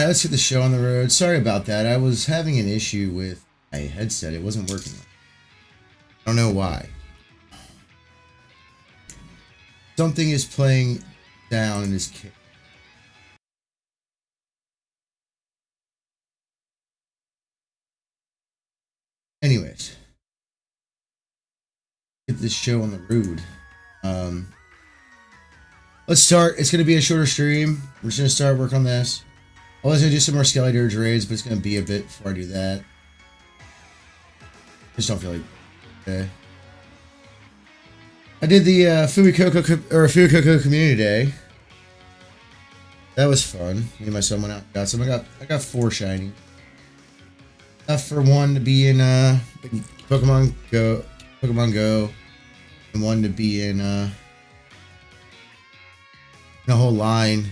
Alright, let's get the show on the road. Sorry about that. I was having an issue with my headset. It wasn't working. I don't know why. Something is playing down in this kit. Anyways. Get this show on the road. Let's start. It's going to be a shorter stream. We're just going to start work on this. I was going to do some more Skelly Dirge raids, but it's going to be a bit before I do that. Just don't feel like... Okay. I did the Fuikoko Community Day. That was fun. Me and my son went out and got some. I got 4 shiny. Enough for one to be in Pokemon Go, and one to be in a whole line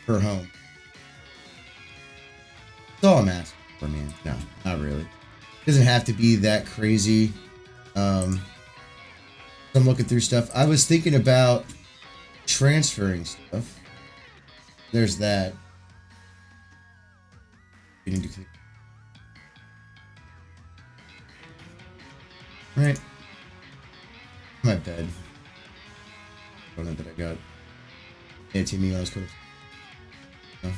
for home. That's all I'm asking for, man. No, not really. It doesn't have to be that crazy. I'm looking through stuff. I was thinking about transferring stuff. There's that. Right. My bed. I don't know that I got. ATM when I was cool. No.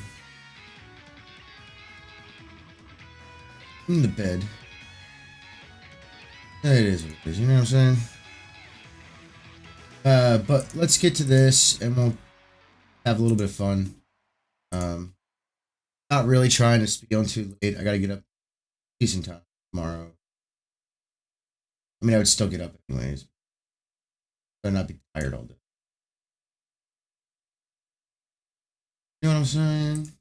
In the bed. It is what it is, you know what I'm saying? But let's get to this and we'll have a little bit of fun. Not really trying to be on too late. I gotta get up decent time tomorrow. I mean, I would still get up anyways. But not be tired all day. You know what I'm saying?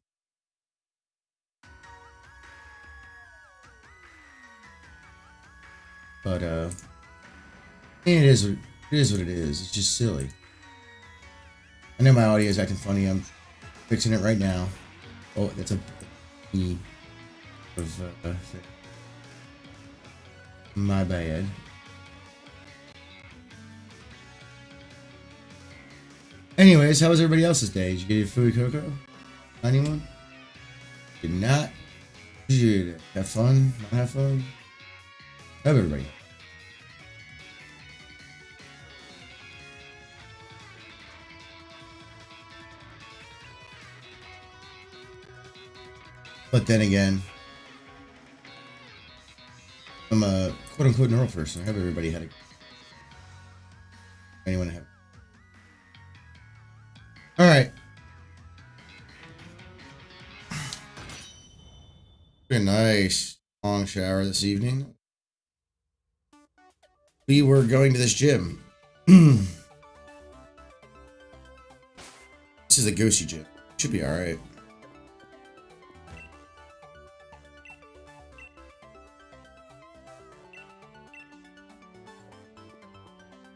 But it is what it is. It's just silly. I know my audio is acting funny. I'm fixing it right now. Oh, that's a E of my bad. Anyways, how was everybody else's day? Did you get your food, Coco? Anyone? Did not? Did you have fun? Not have fun? Have everybody. But then again, I'm a quote-unquote neural person. I hope everybody had a... Anyone have... Alright. A nice long shower this evening. We were going to this gym. This is a ghosty gym. Should be alright.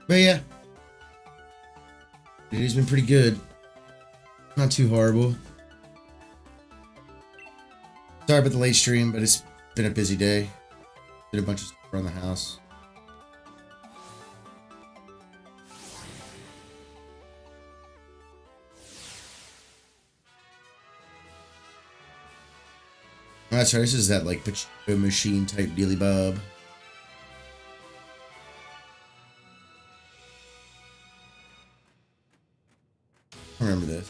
But yeah. It has been pretty good. Not too horrible. Sorry about the late stream, but it's been a busy day. Did a bunch of stuff around the house. Oh, that's right, this is that like Pachinko machine type dealy bob. I remember this.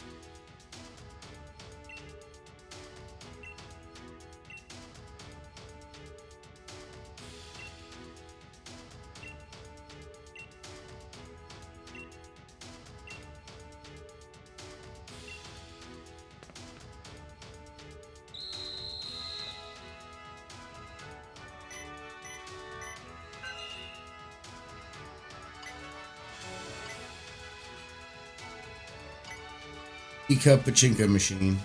Cup Pachinko machine.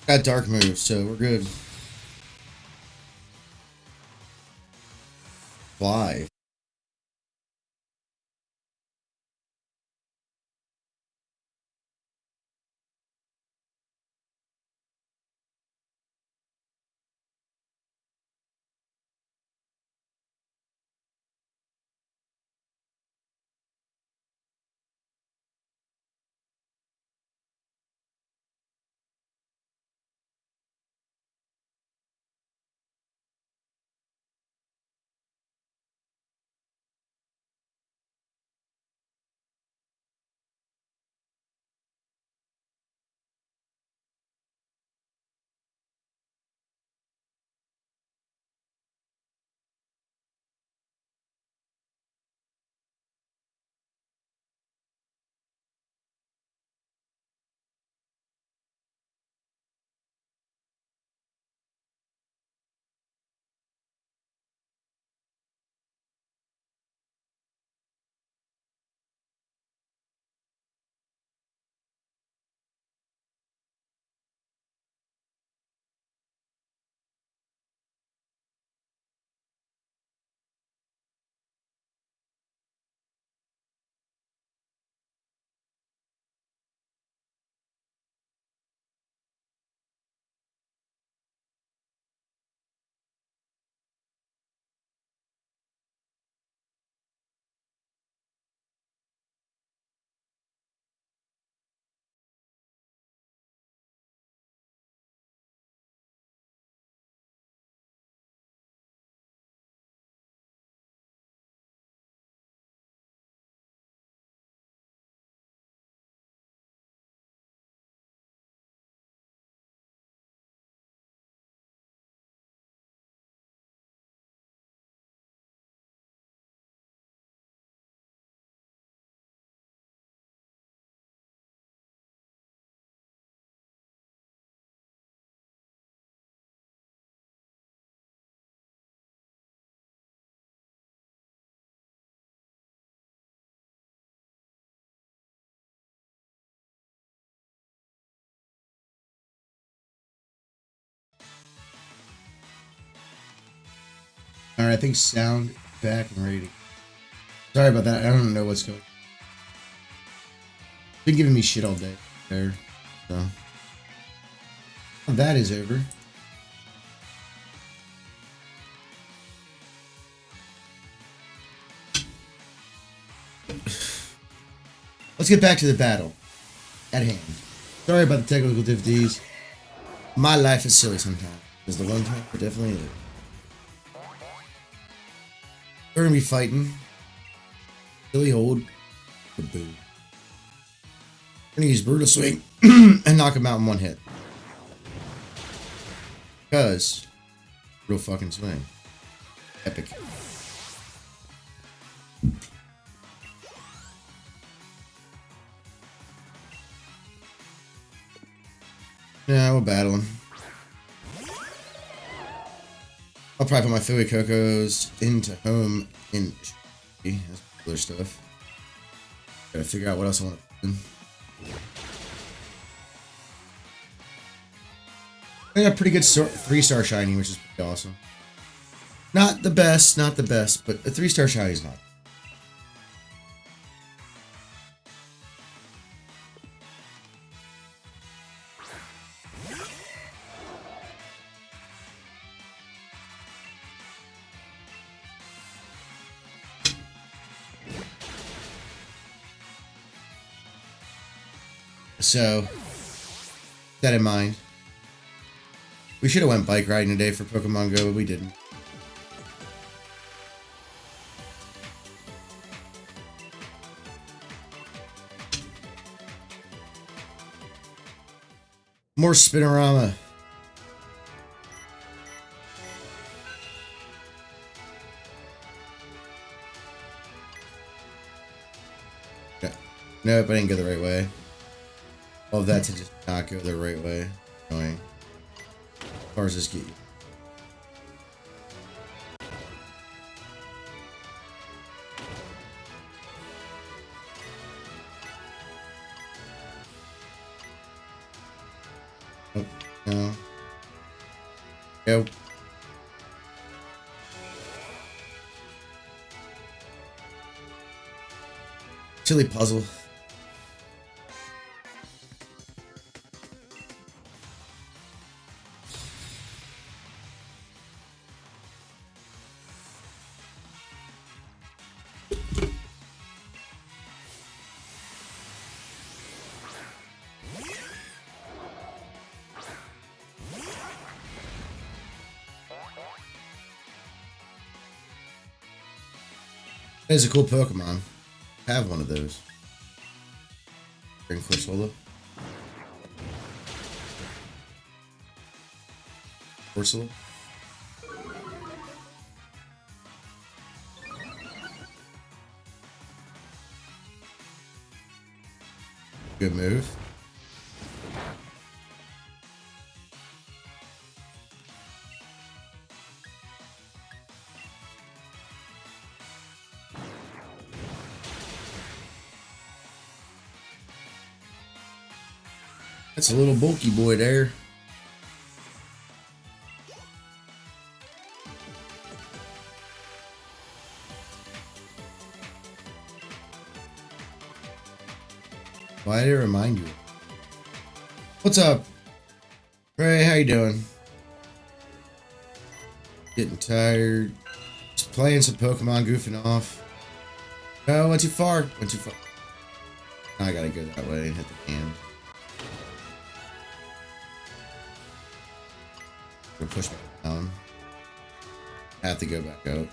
Got dark moves, so we're good. Fly. Alright, I think sound back and ready. Sorry about that. I don't know what's going on. Been giving me shit all day there. So that is over. Let's get back to the battle at hand. Sorry about the technical difficulties. My life is silly sometimes. Because the one time it definitely is. We're gonna be fighting. Silly hold. Boo. We're gonna use brutal swing and knock him out in one hit. Because real fucking swing. Epic. Yeah, we're battling. I'll probably put my Philly Cocos into home in that's other stuff. Gotta figure out what else I want to put in. I got a pretty good 3-star shiny, which is pretty awesome. Not the best, but a 3-star shiny is not. So, that in mind, we should have went bike riding today for Pokemon Go, but we didn't. More Spinorama. Yeah. Nope, I didn't go the right way. All of that to just not go the right way. Annoying. As far as this get you. Oh, no. Go. Silly puzzle. That is a cool Pokemon. I have one of those. Green Corsola. Corsola. Good move. That's a little bulky boy there. Why did it remind you? What's up? Ray, how you doing? Getting tired. Just playing some Pokemon, goofing off. Oh, went too far. Went too far. Now I gotta go that way and hit the hand. Gonna push me down. I have to go back up.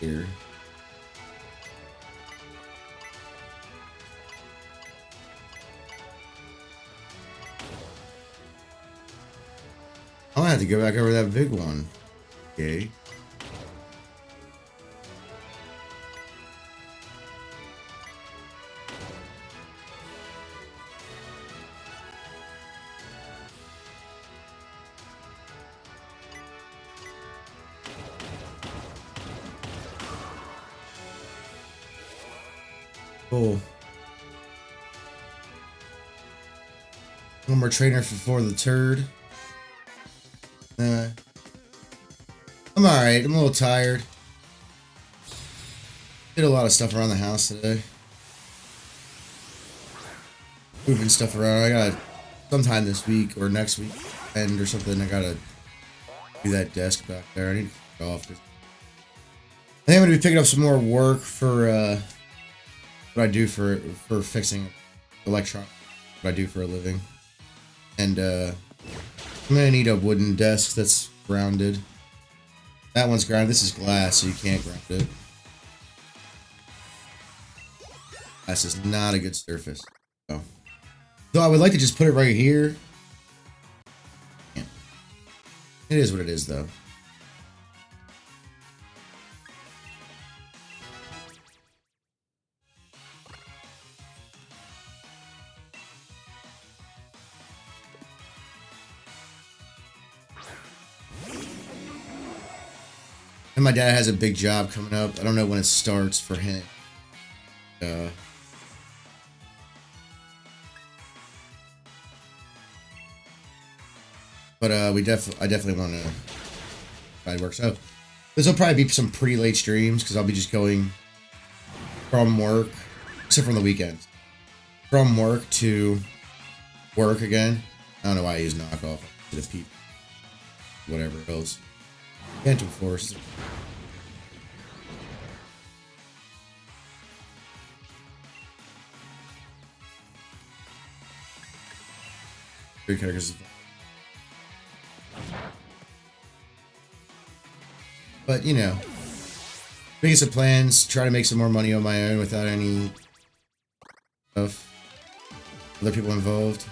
Here. I'm gonna have to go back over that big one. Okay. Cool. One more trainer for the turd. I'm alright. I'm a little tired. Did a lot of stuff around the house today. Moving stuff around. I got sometime this week or next week or something. I gotta do that desk back there. I need to get off this. I think I'm gonna be picking up some more work for what I do for fixing electronics. What I do for a living. And I'm gonna need a wooden desk that's grounded. That one's grounded. This is glass, so you can't ground it. Glass is not a good surface. So. Though I would like to just put it right here. Yeah. It is what it is, though. And my dad has a big job coming up. I don't know when it starts for him. But I definitely want to try to work. So this will probably be some pretty late streams because I'll be just going from work, except from the weekends, from work to work again. I don't know why I use knockoff to the people, whatever else. Can't enforce. Three characters. But, you know, biggest of plans, try to make some more money on my own without any of other people involved.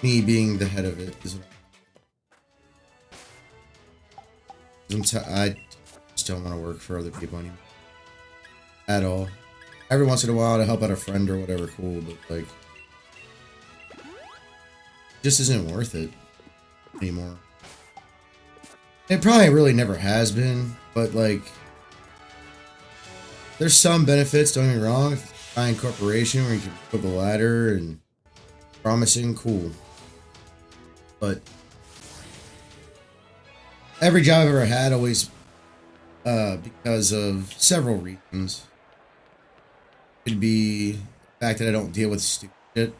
Me being the head of it is what I just don't want to work for other people anymore. At all. Every once in a while to help out a friend or whatever, cool, but like, just isn't worth it anymore. It probably really never has been, but like, there's some benefits, don't get me wrong. If you find a corporation where you can put the ladder and promising, cool. But every job I've ever had always, because of several reasons. Could be the fact that I don't deal with stupid shit.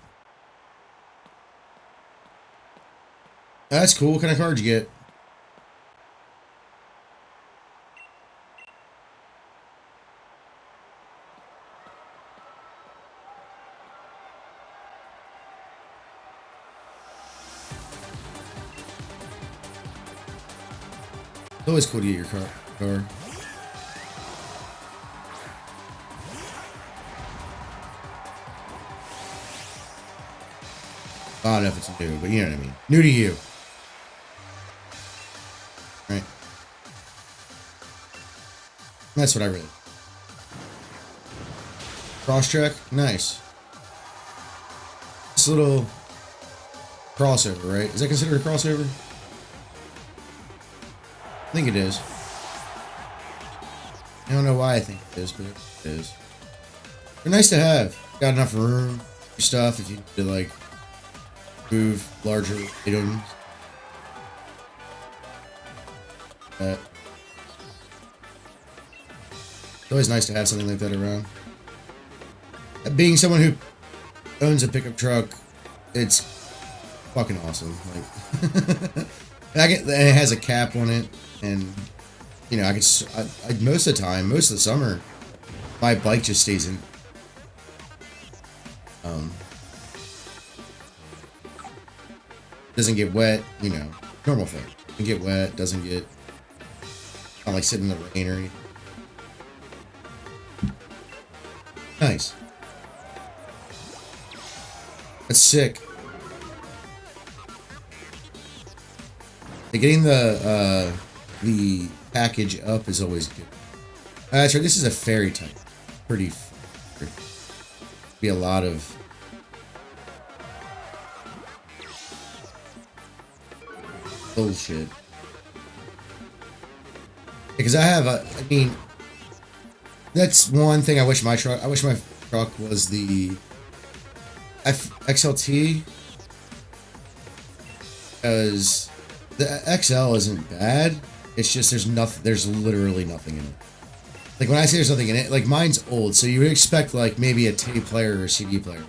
That's cool. What kind of card you get? It's always cool to get your car. I don't know if it's new, but you know what I mean. New to you. Right? That's what I read. Cross-check? Nice. This little crossover, right? Is that considered a crossover? I think it is. I don't know why I think it is, but it is. They're nice to have. Got enough room for stuff if you need to, like, move larger items. It's always nice to have something like that around. Being someone who owns a pickup truck, it's fucking awesome. Like, and it has a cap on it, and you know, I most of the time, most of the summer, my bike just stays in. Doesn't get wet, you know, normal thing. Doesn't get wet, doesn't get, not like sitting in the rain or anything. Nice. That's sick. Getting the package up is always good. That's right, this is a fairy type. Pretty be a lot of bullshit. Because I have I mean, that's one thing I wish my truck was the XLT. because the XL isn't bad. It's just there's nothing. There's literally nothing in it. Like when I say there's nothing in it, like mine's old, so you would expect like maybe a tape player or a CD player.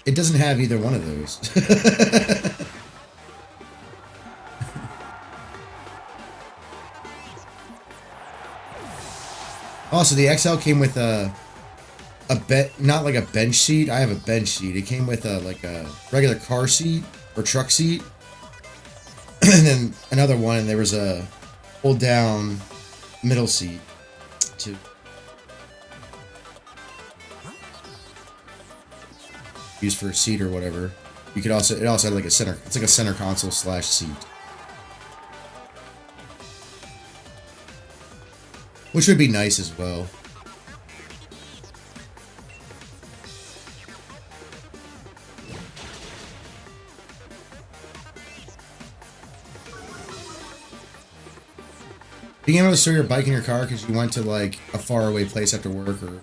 It doesn't have either one of those. Also, the XL came with not like a bench seat. I have a bench seat. It came with like a regular car seat or truck seat, and then another one. And there was a hold down middle seat too. Used for a seat or whatever. You could also it also had like a center. It's like a center console / seat, which would be nice as well. Being able to store your bike in your car because you went to like a far away place after work or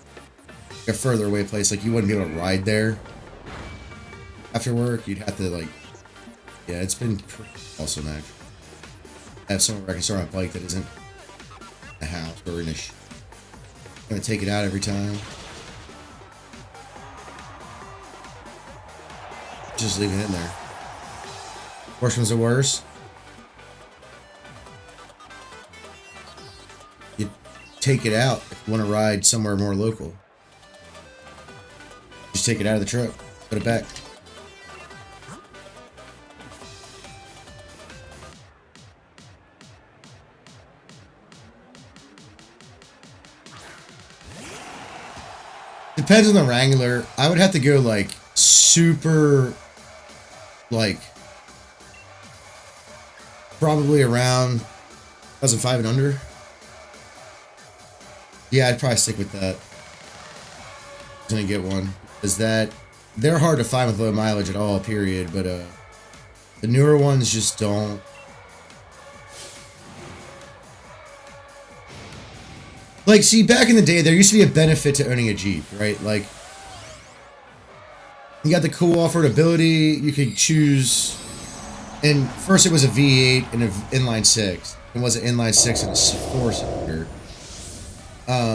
a further away place, like you wouldn't be able to ride there after work. You'd have to like, yeah, it's been awesome actually. I have somewhere I can store my bike that isn't a house or in a I'm gonna take it out every time. Just leave it in there. Worst one's the worst. You take it out if you want to ride somewhere more local. Just take it out of the truck, put it back. Depends on the Wrangler. I would have to go like super, like probably around 2005 and under. Yeah, I'd probably stick with that. I'm gonna get one. Is that they're hard to find with low mileage at all, period. But the newer ones just don't. Like, see, back in the day, there used to be a benefit to owning a Jeep, right? Like, you got the cool off-road ability. You could choose. And first, it was a V8 and an inline six. It was an inline six and a four-cylinder.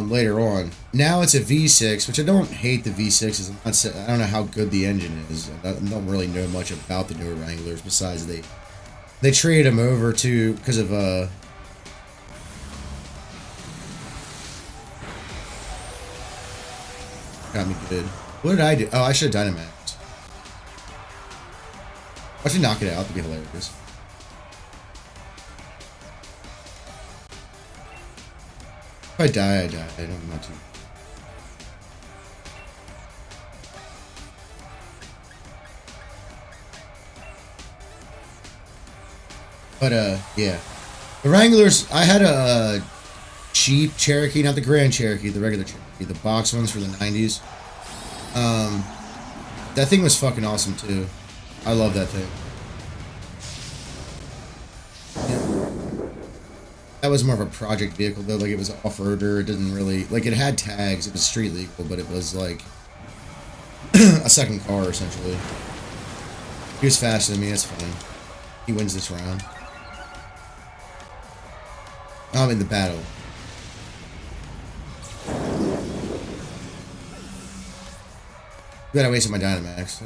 Later on, now it's a V6, which I don't hate the V6s. I don't know how good the engine is. I don't really know much about the newer Wranglers besides they traded them over to because of got me good. What did I do? Oh, I should have Dynamaxed. I should knock it out. That'd be hilarious. If I die, I die. I don't want to. But, yeah. The Wranglers, I had a cheap Cherokee, not the Grand Cherokee, the regular Cherokee, the box ones from the 90s. That thing was fucking awesome, too. I love that thing. That was more of a project vehicle though, like it was an off-roader. It didn't really, like it had tags, it was street legal, but it was like a second car essentially. He was faster than me, that's fine. He wins this round. I'm in the battle. Glad I wasted my Dynamax.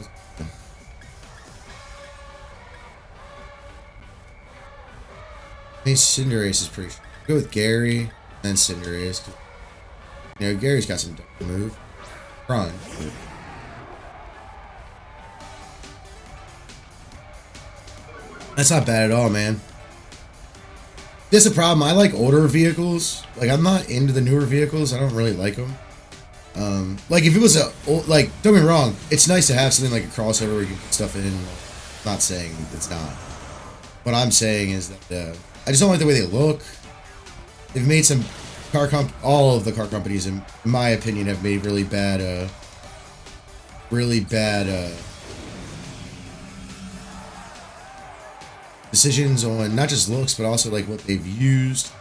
I mean, Cinderace is pretty. Go with Gary and Cinderace. You know, Gary's got some move. Run. That's not bad at all, man. That's the problem. I like older vehicles. Like, I'm not into the newer vehicles. I don't really like them. Like, if it was a old, like, don't get me wrong. It's nice to have something like a crossover where you can put stuff in. I'm not saying it's not. What I'm saying is that I just don't like the way they look. They've made some all of the car companies, in my opinion, have made really bad decisions on not just looks, but also like what they've used.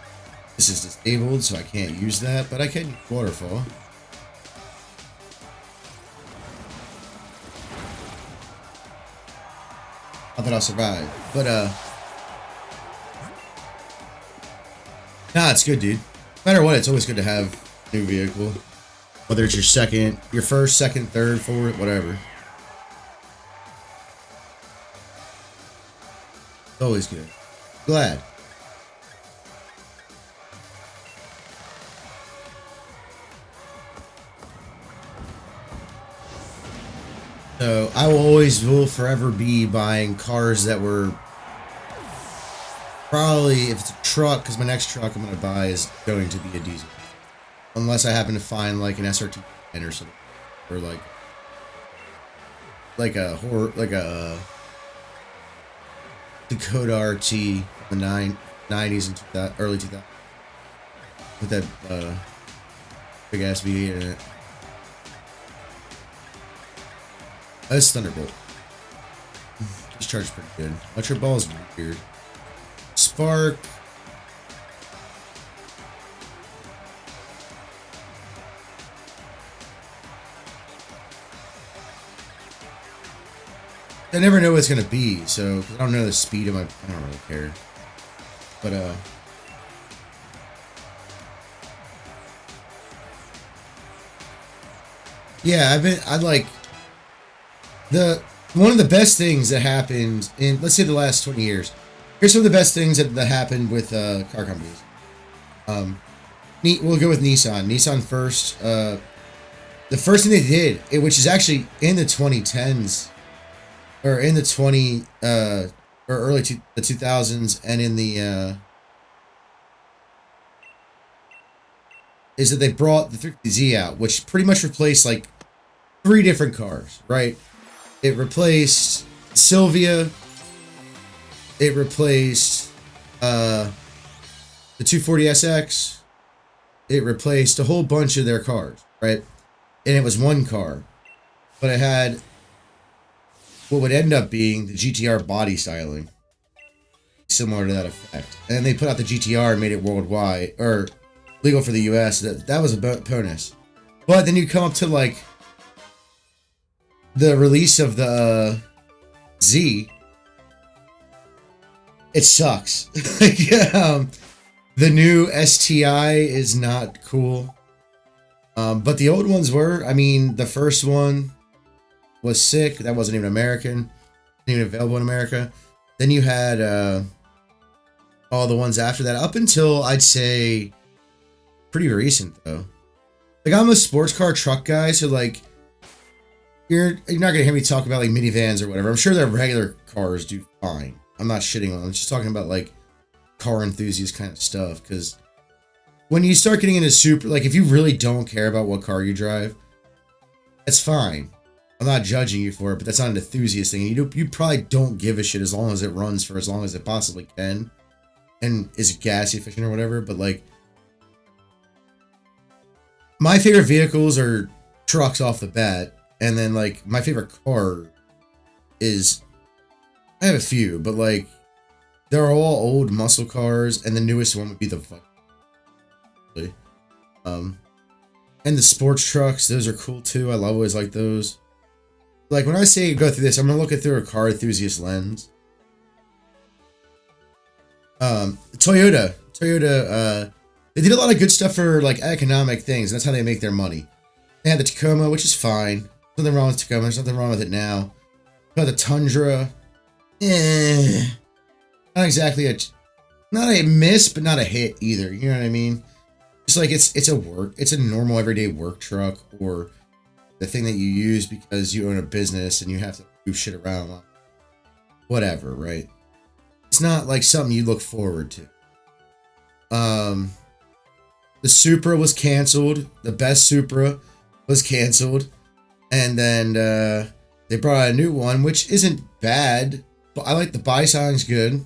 This is disabled, so I can't use that, but I can use waterfall. Not that I'll survive. But, nah, it's good, dude. No matter what, it's always good to have a new vehicle. Whether it's your first, second, third, fourth, whatever. It's always good. Glad. So I will forever be buying cars that were probably, if it's a truck, because my next truck I'm going to buy is going to be a diesel. Unless I happen to find like an SRT or something. Or like a Dakota RT in the 90s and early 2000s. With that big ass V8 in it. That's Thunderbolt. This charge's pretty good. Electro Ball is weird. Spark. I never know what it's gonna be, so I don't know the speed of my. I don't really care. But yeah, I'd like one of the best things that happened in, let's say, the last 20 years. Here's some of the best things that happened with car companies. We'll go with Nissan. Nissan first. The first thing they did, which is actually in the 2010s, or in the or early the 2000s, and in the is that they brought the 350Z out, which pretty much replaced like 3 different cars, right? It replaced Sylvia. It replaced the 240SX. It replaced a whole bunch of their cars, right? And it was one car, but it had what would end up being the GTR body styling, similar to that effect. And then they put out the GTR and made it worldwide, or legal for the US. That was a bonus. But then you come up to like the release of the Z. It sucks. The new STI is not cool. But the old ones were. I mean, the first one was sick. That wasn't even American. Wasn't even available in America. Then you had all the ones after that, up until I'd say pretty recent though. Like, I'm a sports car truck guy, so like you're not gonna hear me talk about like minivans or whatever. I'm sure their regular cars do fine. I'm not shitting on them. I'm just talking about like car enthusiast kind of stuff, because when you start getting into super, like, if you really don't care about what car you drive, that's fine. I'm not judging you for it, but that's not an enthusiast thing. You probably don't give a shit as long as it runs for as long as it possibly can, and is gas efficient or whatever. But like, my favorite vehicles are trucks off the bat, and then like my favorite car is, I have a few, but like they're all old muscle cars, and the newest one would be the and the sports trucks. Those are cool too. I always like those. Like, when I say go through this, I'm gonna look at through a car enthusiast lens. Toyota, they did a lot of good stuff for like economic things. And that's how they make their money. They had the Tacoma, which is fine. Nothing wrong with Tacoma. There's nothing wrong with it now. Got the Tundra. Not exactly not a miss, but not a hit either. You know what I mean? Just like it's a normal everyday work truck, or the thing that you use because you own a business and you have to move shit around. Whatever, right? It's not like something you look forward to. The Supra was canceled. The best Supra was canceled. And then they brought out a new one, which isn't bad. But I like the Bison's good.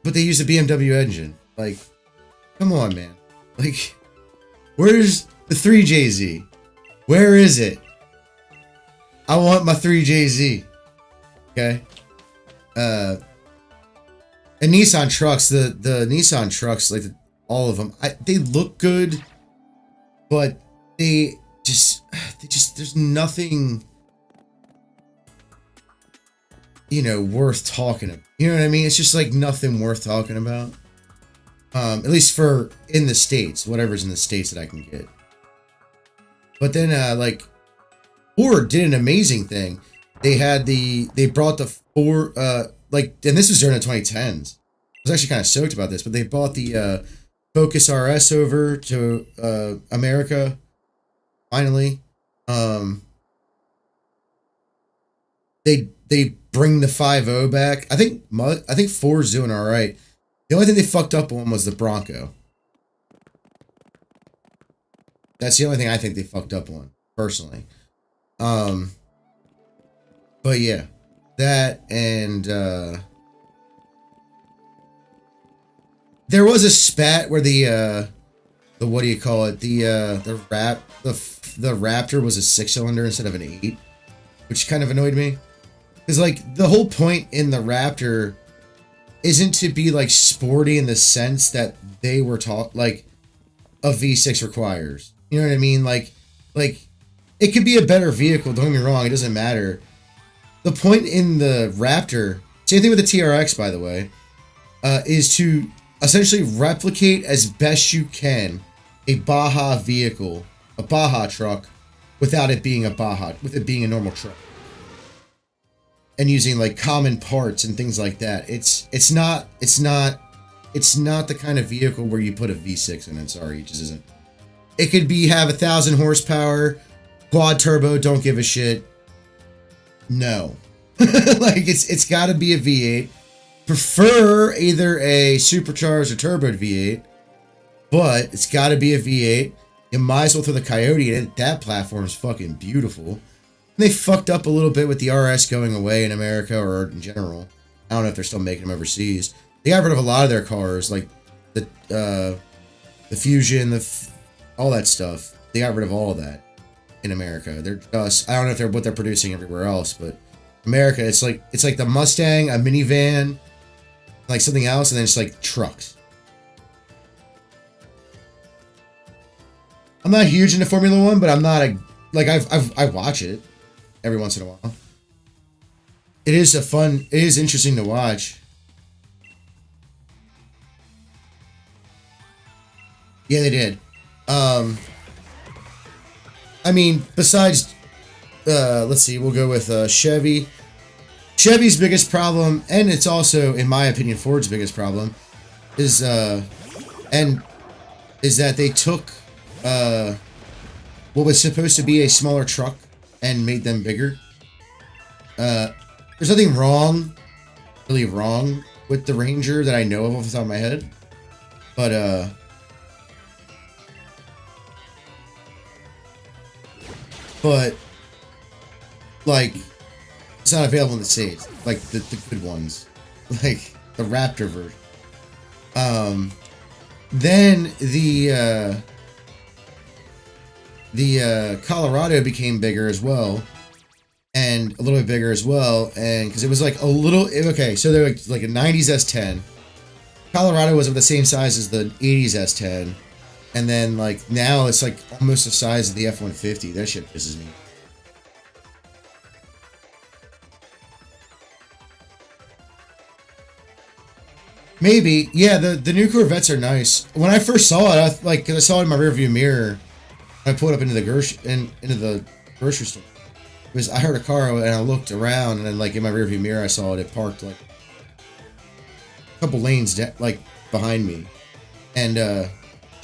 But they use a BMW engine. Like, come on, man. Like, where's the 3JZ? Where is it? I want my 3JZ. Okay. And Nissan trucks, the Nissan trucks, like all of them, they look good, but they just, there's nothing. you know, worth talking about. You know what I mean? It's just like nothing worth talking about. At least for in the States, whatever's in the States that I can get. But then, like, Ford did an amazing thing. They brought the Ford, like, and this was during the 2010s. I was actually kind of stoked about this, but they brought the Focus RS over to America. Finally, they bring the 5.0 back. I think Ford's doing all right. The only thing they fucked up on was the Bronco. That's the only thing I think they fucked up on, personally. But yeah, that and there was a spat where the what do you call it? The Raptor was a 6-cylinder instead of an 8, which kind of annoyed me. Because like the whole point in the Raptor isn't to be like sporty in the sense that they were taught like a V6 requires. You know what I mean? Like it could be a better vehicle, don't get me wrong, it doesn't matter. The point in the Raptor, same thing with the TRX by the way, is to essentially replicate as best you can a Baja vehicle, a Baja truck, without it being a Baja, with it being a normal truck. And using like common parts and things like that. It's not the kind of vehicle where you put a V6 in it. Sorry, it just isn't. It could have 1,000 horsepower, quad turbo, don't give a shit. No. Like it's gotta be a V8. Prefer either a supercharged or turboed V8, but it's gotta be a V8. You might as well throw the Coyote in it. That platform is fucking beautiful. They fucked up a little bit with the RS going away in America or in general. I don't know if they're still making them overseas. They got rid of a lot of their cars, like the Fusion, all that stuff. They got rid of all of that in America. They're just, I don't know if they're what they're producing everywhere else, but America, it's like the Mustang, a minivan, like something else, and then it's like trucks. I'm not huge into Formula One, but I'm not I watch it every once in a while. It is interesting to watch. Yeah, they did. I mean, besides, let's see, we'll go with Chevy. Chevy's biggest problem, and it's also, in my opinion, Ford's biggest problem, is that they took what was supposed to be a smaller truck and made them bigger. There's nothing really wrong with the Ranger that I know of off the top of my head, but like it's not available in the States, like the good ones, like the Raptor version. Then the Colorado became bigger as well, and a little bit bigger as well, and because it was like a little, okay, so they're like a 90s S10. Colorado was of the same size as the 80s S10, and then like now it's like almost the size of the F-150. That shit pisses me. Maybe, yeah. The new Corvettes are nice. When I first saw it, because I saw it in my rearview mirror. I pulled up into the grocery store. Because I heard a car and I looked around, and then like in my rearview mirror I saw it parked like a couple lanes like behind me, and I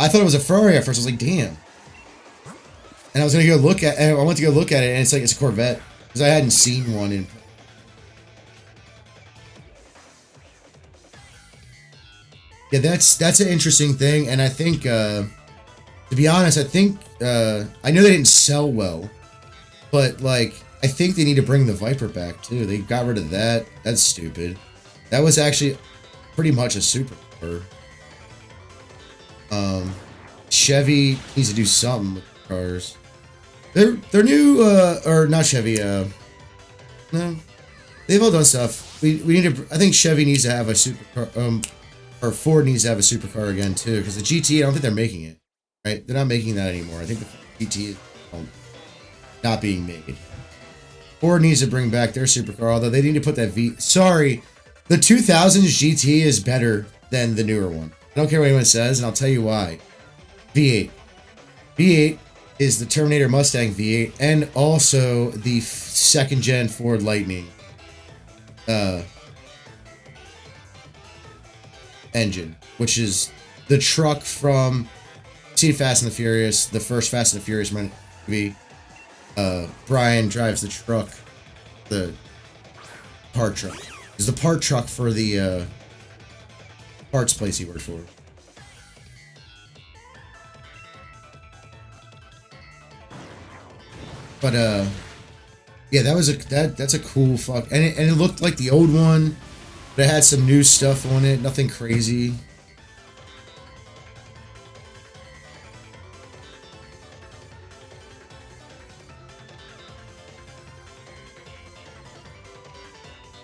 thought it was a Ferrari at first. I was like, damn. And I was gonna go look at, and I went to go look at it, and it's a Corvette because I hadn't seen one in. Yeah, that's an interesting thing, and I think, to be honest, I think I know they didn't sell well, but like I think they need to bring the Viper back too. They got rid of that. That's stupid. That was actually pretty much a supercar. Chevy needs to do something with cars. They're new, or not Chevy. No, they've all done stuff. We need to. I think Chevy needs to have a supercar. Or Ford needs to have a supercar again too, because the GT, I don't think they're making it. Right? They're not making that anymore. I think the GT is not being made. Ford needs to bring back their supercar, although they need to put that V. Sorry, the 2000s GT is better than the newer one. I don't care what anyone says, and I'll tell you why. V8. V8 is the Terminator Mustang V8, and also the second gen Ford Lightning engine, which is the truck from see Fast and the Furious, the first Fast and the Furious movie. Brian drives the truck, the part truck. It's the part truck for the parts place he worked for. But yeah, that's a cool fuck, and it looked like the old one, but it had some new stuff on it, nothing crazy.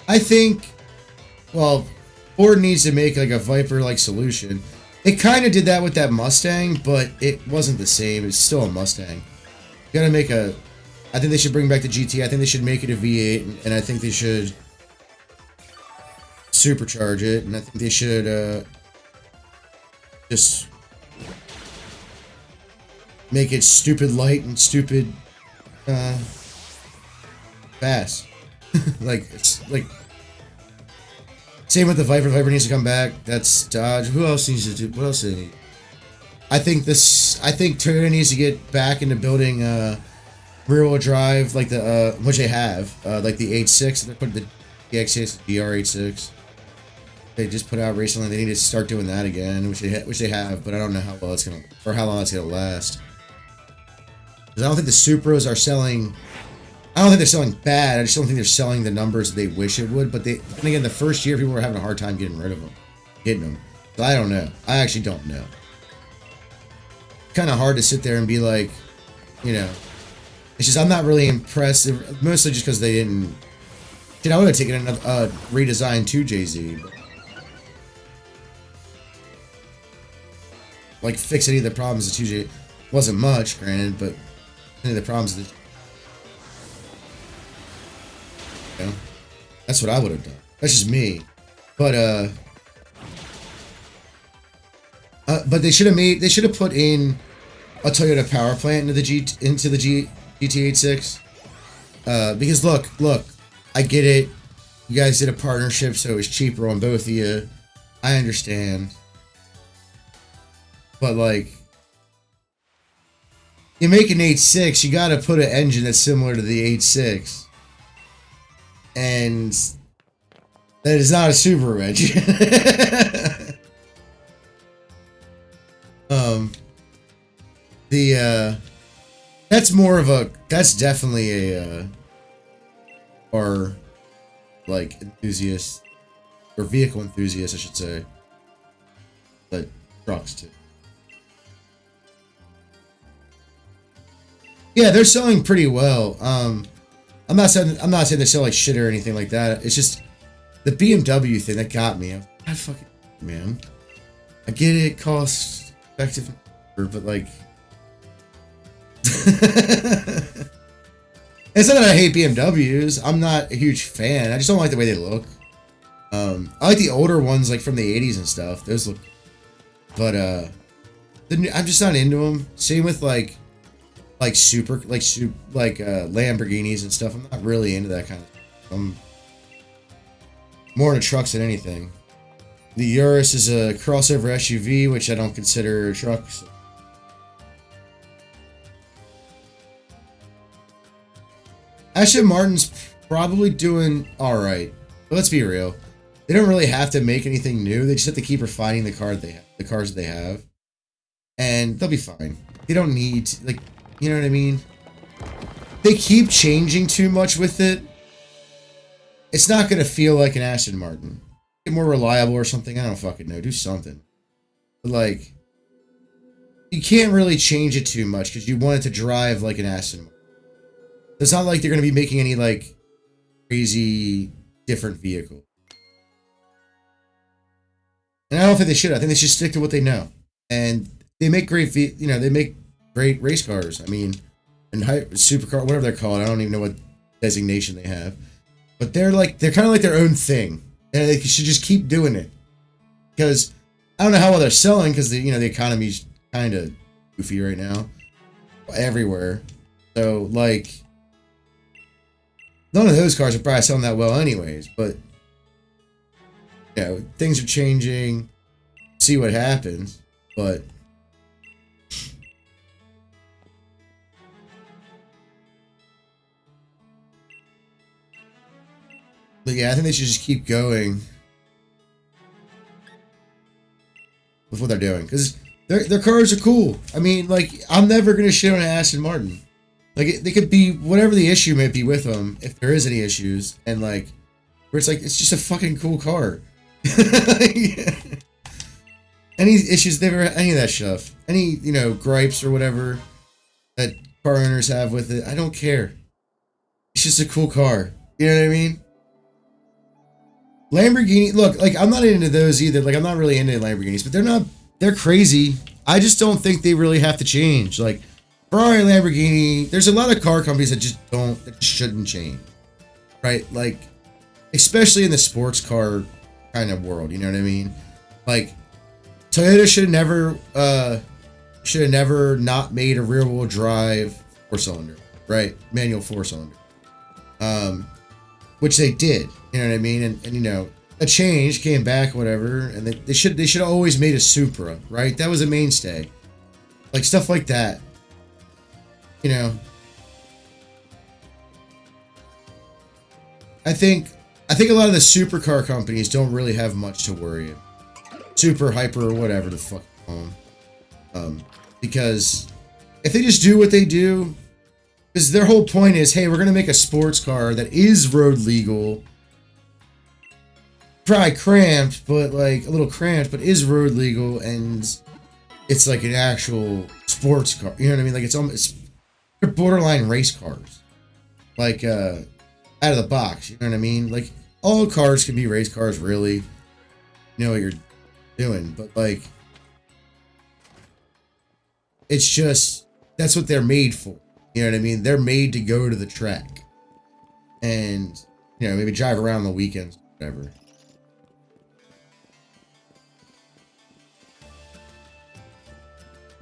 I think, well, Ford needs to make like a Viper-like solution. It kind of did that with that Mustang, but it wasn't the same. It's still a Mustang. You gotta make a... I think they should bring back the GT. I think they should make it a V8, and I think they should supercharge it, and I think they should just make it stupid light and stupid fast. Like, it's like... Same with the Viper. The Viper needs to come back. That's Dodge. Who else needs to do... What else do they need? I think Toyota needs to get back into building rear-wheel drive, like the which they have, like the 8.6. They put the DX6, BR86. They just put out recently. They need to start doing that again, which they have, but I don't know how well it's gonna, or how long it's gonna last. Because I don't think the Supras are selling. I don't think they're selling bad. I just don't think they're selling the numbers they wish it would. But then again, the first year people were having a hard time getting rid of them, getting them. So I don't know. I actually don't know. Kind of hard to sit there and be like, you know, it's just I'm not really impressed. Mostly just because they didn't. Shit, I would have taken another redesign to JZ. But, like fix any of the problems that 2J wasn't much, granted, but any of the problems that. You know, that's what I would have done. That's just me. But they should have put in a Toyota power plant into the GT86. Because look, I get it. You guys did a partnership, so it was cheaper on both of you. I understand. But like, you make an 8.6, you gotta put an engine that's similar to the 8.6. And that is not a Subaru engine. That's more of a, that's definitely a car like enthusiast, or vehicle enthusiast I should say, but trucks too. Yeah, they're selling pretty well. I'm not saying they sell like shit or anything like that. It's just the BMW thing that got me. God fucking man. I get it, cost effective, but like it's not that I hate BMWs. I'm not a huge fan. I just don't like the way they look. I like the older ones, like from the 80s and stuff. Those look, but I'm just not into them. Same with like Lamborghinis and stuff. I'm not really into that kind of stuff. I'm more into trucks than anything. The Urus is a crossover SUV, which I don't consider a truck. So. Aston Martin's probably doing alright. But let's be real. They don't really have to make anything new. They just have to keep refining the cars that they have. And they'll be fine. They don't need, like, you know what I mean? They keep changing too much with it. It's not going to feel like an Aston Martin. Get more reliable or something. I don't fucking know. Do something. But, like, you can't really change it too much because you want it to drive like an Aston Martin. It's not like they're going to be making any, like, crazy different vehicle. And I don't think they should. I think they should stick to what they know. And they make great, they make great race cars. I mean, and supercar, whatever they're called. I don't even know what designation they have. But they're kind of like their own thing, and they should just keep doing it. Because I don't know how well they're selling, because the economy's kind of goofy right now, everywhere. So like, none of those cars are probably selling that well, anyways. But things are changing. See what happens, but. But yeah, I think they should just keep going with what they're doing, because their cars are cool. I mean, like, I'm never gonna shit on an Aston Martin. Like, they could be whatever the issue may be with them, if there is any issues, and like, where it's like it's just a fucking cool car. Any issues they ever, any of that stuff, any gripes or whatever that car owners have with it, I don't care. It's just a cool car. You know what I mean? Lamborghini, look, like, I'm not into those either. Like, I'm not really into Lamborghinis, but they're crazy. I just don't think they really have to change. Like, Ferrari, Lamborghini, there's a lot of car companies that that shouldn't change. Right? Like, especially in the sports car kind of world, you know what I mean? Like, Toyota should have never not made a rear wheel drive 4-cylinder, right? Manual 4-cylinder. Which they did, you know what I mean? And a change came back, whatever, and they should have always made a Supra, right? That was a mainstay. Like, stuff like that. I think a lot of the supercar companies don't really have much to worry about. Super, hyper, or whatever the fuck. Because if they just do what they do, because their whole point is, hey, we're going to make a sports car that is road legal. Probably cramped, but like a little cramped, but is road legal, and it's like an actual sports car. You know what I mean? Like, they're borderline race cars. Like, out of the box. You know what I mean? Like, all cars can be race cars, really. You know what you're doing, but like, it's just, that's what they're made for. You know what I mean? They're made to go to the track and, maybe drive around on the weekends, whatever.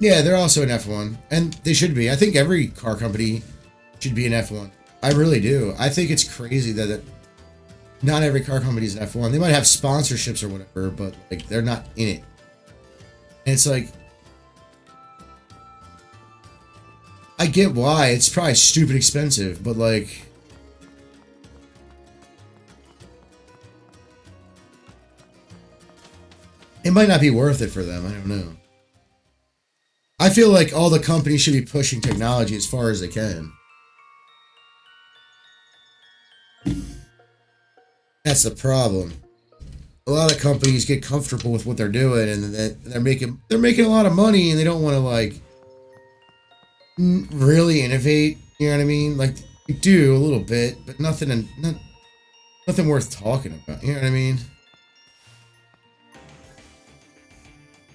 Yeah, they're also an F1, and they should be. I think every car company should be an F1. I really do. I think it's crazy that not every car company is an F1. They might have sponsorships or whatever, but like, they're not in it. And it's like, I get why. It's probably stupid expensive, but like, it might not be worth it for them. I don't know. I feel like all the companies should be pushing technology as far as they can. That's the problem. A lot of companies get comfortable with what they're doing, and they're making a lot of money, and they don't want to like really innovate. You know what I mean? Like, they do a little bit, but nothing worth talking about. You know what I mean?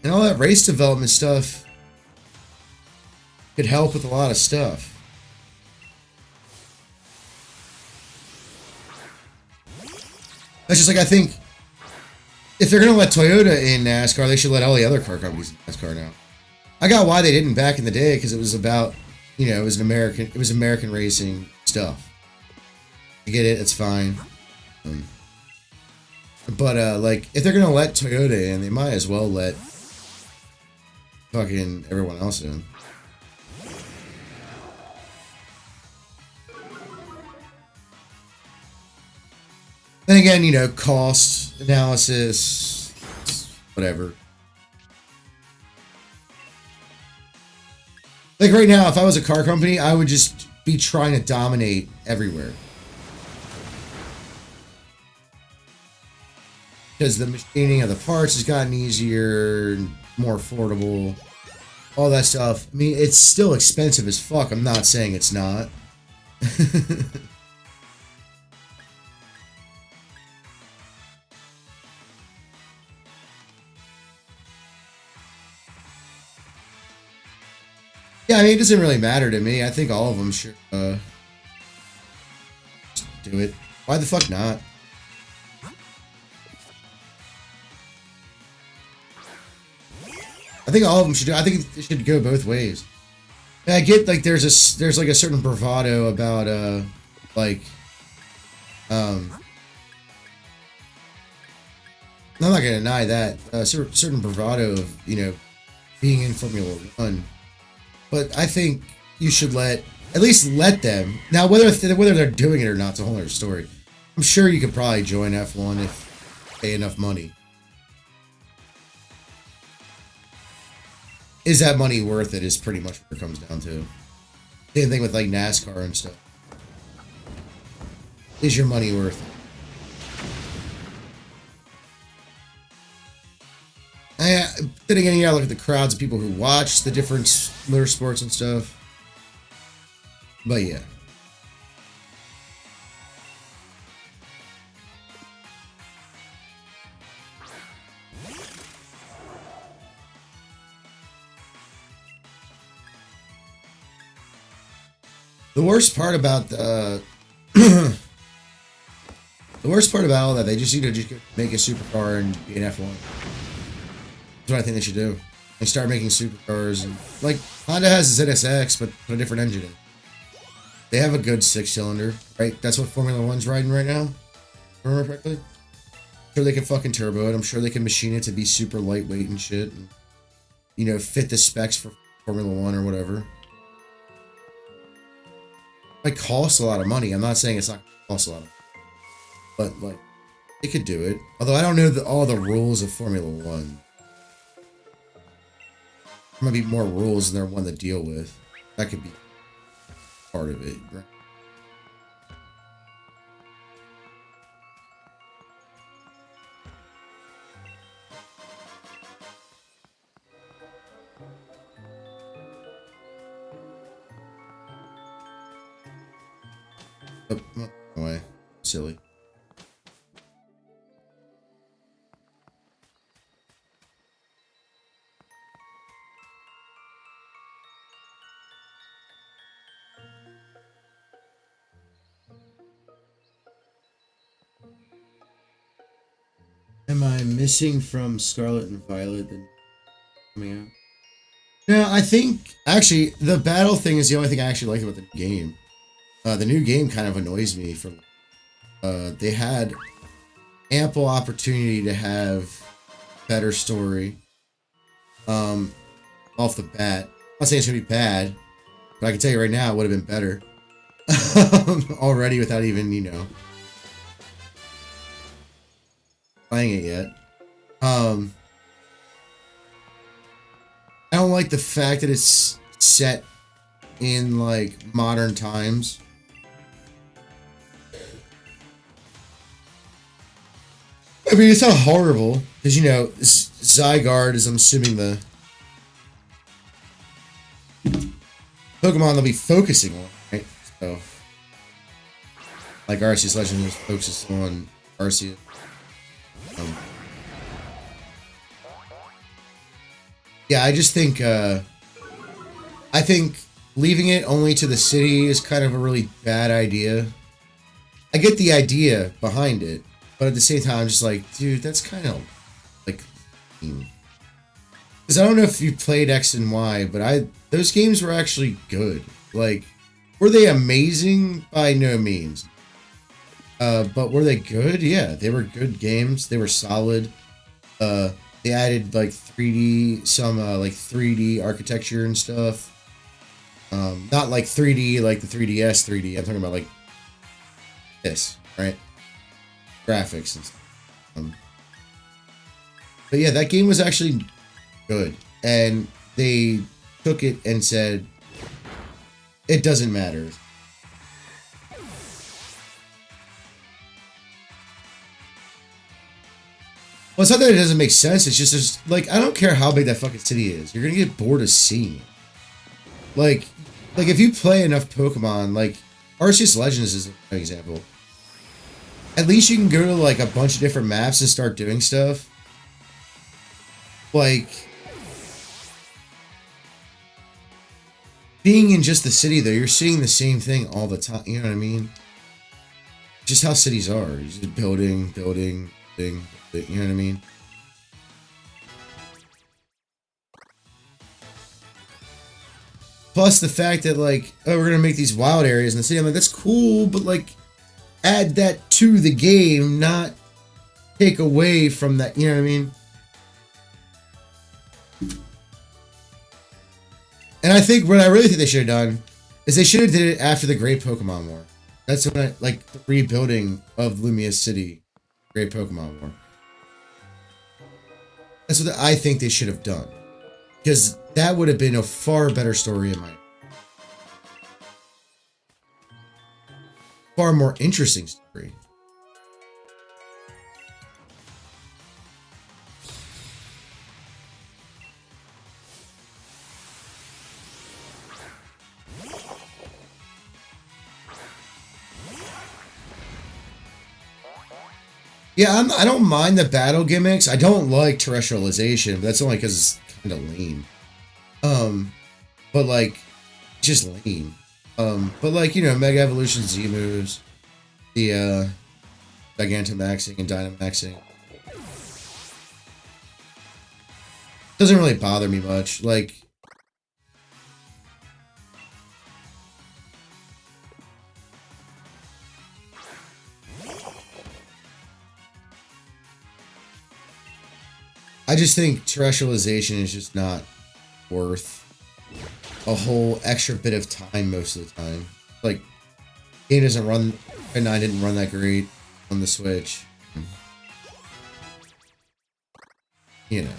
And all that race development stuff could help with a lot of stuff. That's just like, I think if they're going to let Toyota in NASCAR, they should let all the other car companies in NASCAR now. I got why they didn't back in the day, because it was about, it was American racing stuff. I get it, it's fine. But like, if they're going to let Toyota in, they might as well let fucking everyone else in. Then again, cost analysis, whatever. Like, right now, if I was a car company, I would just be trying to dominate everywhere. Because the machining of the parts has gotten easier, more affordable, all that stuff. I mean, it's still expensive as fuck. I'm not saying it's not. Yeah, I mean, it doesn't really matter to me. I think all of them should do it. Why the fuck not? I think all of them should do. I think it should go both ways. And I get like there's like a certain bravado about like I'm not gonna deny that certain bravado of, you know, being in Formula One, but I think you should at least let them. Now whether they're doing it or not is a whole other story. I'm sure you could probably join F1 if you pay enough money. Is that money worth it is pretty much what it comes down to. Same thing with like NASCAR and stuff. Is your money worth it? Then again, you gotta look at the crowds of people who watch the different motorsports and stuff. But yeah. The worst part about the worst part about all that, they just need to just make a supercar and be an F1. That's what I think they should do. They start making supercars, and like Honda has the ZSX, but put a different engine in. They have a good 6-cylinder, right? That's what Formula One's riding right now. Remember correctly? I'm sure they can fucking turbo it. I'm sure they can machine it to be super lightweight and shit, and, you know, fit the specs for Formula One or whatever. It costs a lot of money. I'm not saying it's not going to cost a lot of money. But, like, they could do it. Although I don't know all the rules of Formula One. There might be more rules than they're one to deal with. That could be part of it, right? Oh, away. Silly. Am I missing from Scarlet and Violet than coming out? No, I think actually the battle thing is the only thing I actually like about the game. The new game kind of annoys me for they had ample opportunity to have better story off the bat. I'm not saying it's gonna be bad, but I can tell you right now it would have been better already without even, you know, playing it yet. I don't like the fact that it's set in like modern times. I mean, it's not horrible because, you know, Zygarde is, I'm assuming, the Pokemon they'll be focusing on, right? So, like Arceus Legend is focused on Arceus. Yeah, I just think I think leaving it only to the city is kind of a really bad idea. I get the idea behind it, but at the same time, I'm just like, dude, that's kind of like, because I don't know if you played X and Y, but those games were actually good. Like, were they amazing? By no means. But were they good? Yeah, they were good games. They were solid. They added like 3D, some like 3D architecture and stuff. Not like 3D like the 3DS 3D. I'm talking about like this, right? Graphics and stuff. But yeah, that game was actually good, and they took it and said it doesn't matter. Well, it's not that it doesn't make sense. It's just like, I don't care how big that fucking city is. You're gonna get bored of seeing it. Like if you play enough Pokemon, like Arceus Legends is an example. At least you can go to like a bunch of different maps and start doing stuff. Like, being in just the city though, you're seeing the same thing all the time. You know what I mean? just how cities are. You just building, building, building, building, you know what I mean? Plus the fact that like, oh, we're gonna make these wild areas in the city. I'm like, that's cool, but like, add that to the game, not take away from that. You know what I mean? And I think what I really think they should have done is they should have did it after the Great Pokemon War. That's when like the rebuilding of Lumia City, Great Pokemon War. That's what I think they should have done, because that would have been a far better story in my, far more interesting story. Yeah, I don't mind the battle gimmicks. I don't like terrestrialization, but that's only because it's kind of lame. But like, just lame. But like, you know, Mega Evolution Z moves, the Gigantamaxing and Dynamaxing doesn't really bother me much. Like, I just think terrestrialization is just not worth a whole extra bit of time most of the time. Like, game doesn't run, and I didn't run that great on the Switch. You know.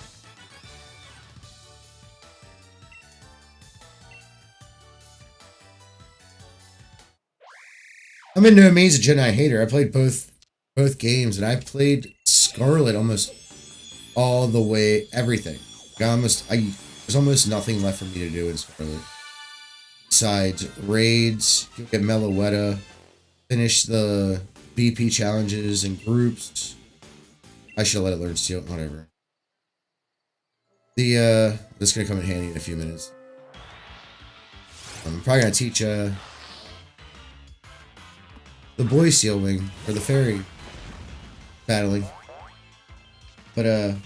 I'm in no means a Jedi hater. I played both games, and I played Scarlet almost all the way, everything. There's almost nothing left for me to do in Scarlet. Besides raids, get Meloetta, finish the BP challenges and groups. I should let it learn Steel, whatever. This is gonna come in handy in a few minutes. I'm probably gonna teach the boy Steel Wing for the fairy battling. But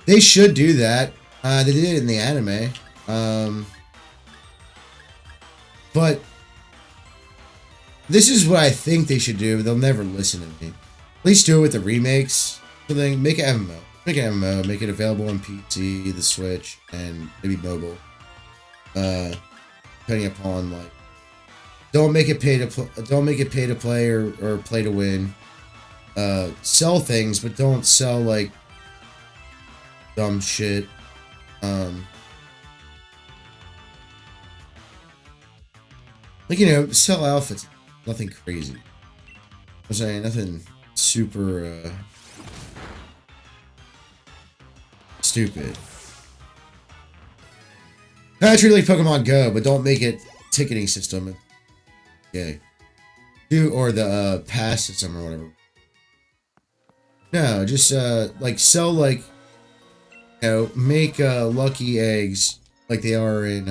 they should do that. They did it in the anime. But this is what I think they should do, but they'll never listen to me. At least do it with the remakes. So then make an MMO. Make an MMO, make it available on PC, the Switch, and maybe mobile. Depending upon like, don't make it pay to play or play to win. Sell things, but don't sell like dumb shit. Like, you know, sell outfits. Nothing crazy. I'm saying nothing super stupid. Kind of treat it like Pokemon Go, but don't make it ticketing system. Okay. Or the pass system or whatever. No, just like sell like, you know, make lucky eggs like they are in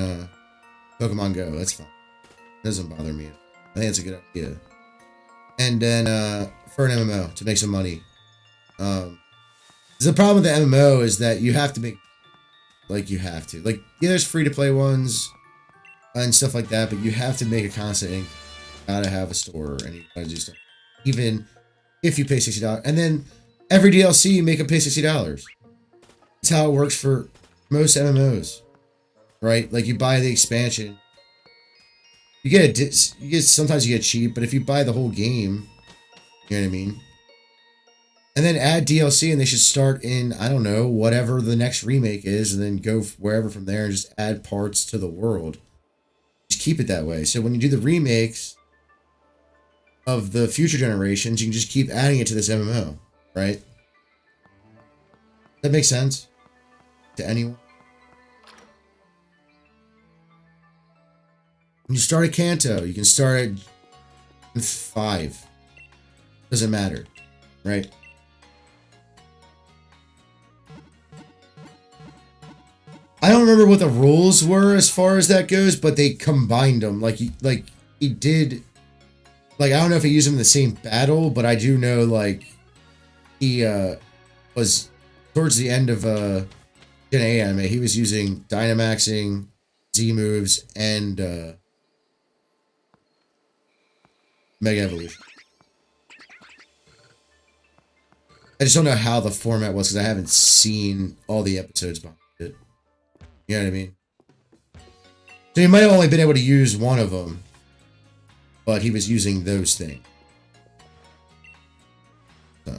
Pokemon Go. That's fine. Doesn't bother me. I think that's a good idea. And then for an MMO to make some money. The problem with the MMO is that you have to make, like, you have to. Like, yeah, there's free to play ones and stuff like that, but you have to make a constant income. You gotta have a store and you gotta do stuff. Even if you pay $60. And then every DLC you make them pay $60. That's how it works for most MMOs. Right? Like, you buy the expansion. You get sometimes you get cheap, but if you buy the whole game, you know what I mean? And then add DLC, and they should start in, I don't know, whatever the next remake is, and then go wherever from there and just add parts to the world. Just keep it that way. So when you do the remakes of the future generations, you can just keep adding it to this MMO, right? That makes sense to anyone? When you start at Kanto, you can start at 5. Doesn't matter, right? I don't don't remember what the rules were as far as that goes, but they combined them. Like he did. Like, I don't know if he used them in the same battle, but I do know, like, he was towards the end of Gen A anime. He was using Dynamaxing, Z moves, and Mega Evolution. I just don't know how the format was because I haven't seen all the episodes behind it. You know what I mean? So he might have only been able to use one of them, but he was using those things. So.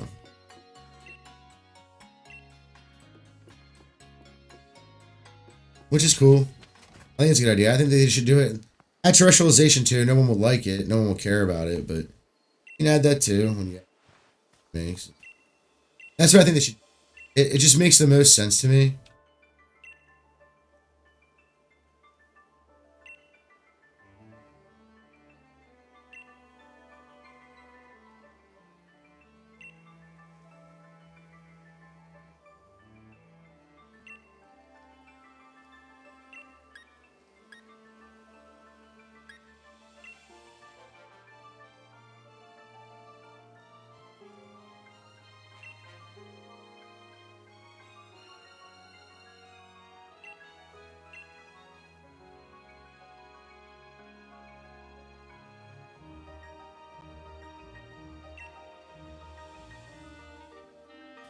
Which is cool. I think it's a good idea. I think they should do it. Add terrestrialization too. No one will like it. No one will care about it, but you can add that too when you makes. That's what I think they should. It just makes the most sense to me.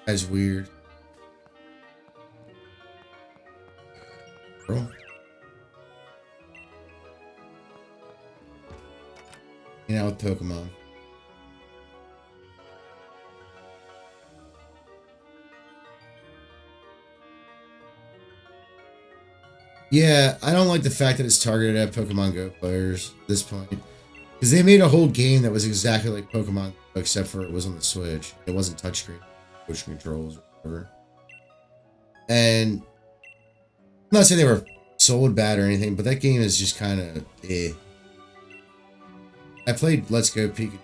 That's weird. Bro. You know, with Pokemon. Yeah, I don't like the fact that it's targeted at Pokemon Go players at this point. Because they made a whole game that was exactly like Pokemon Go, except for it was on the Switch. It wasn't touchscreen, push controls, or whatever. And I'm not saying they were sold bad or anything, but that game is just kind of eh. I played Let's Go Pikachu.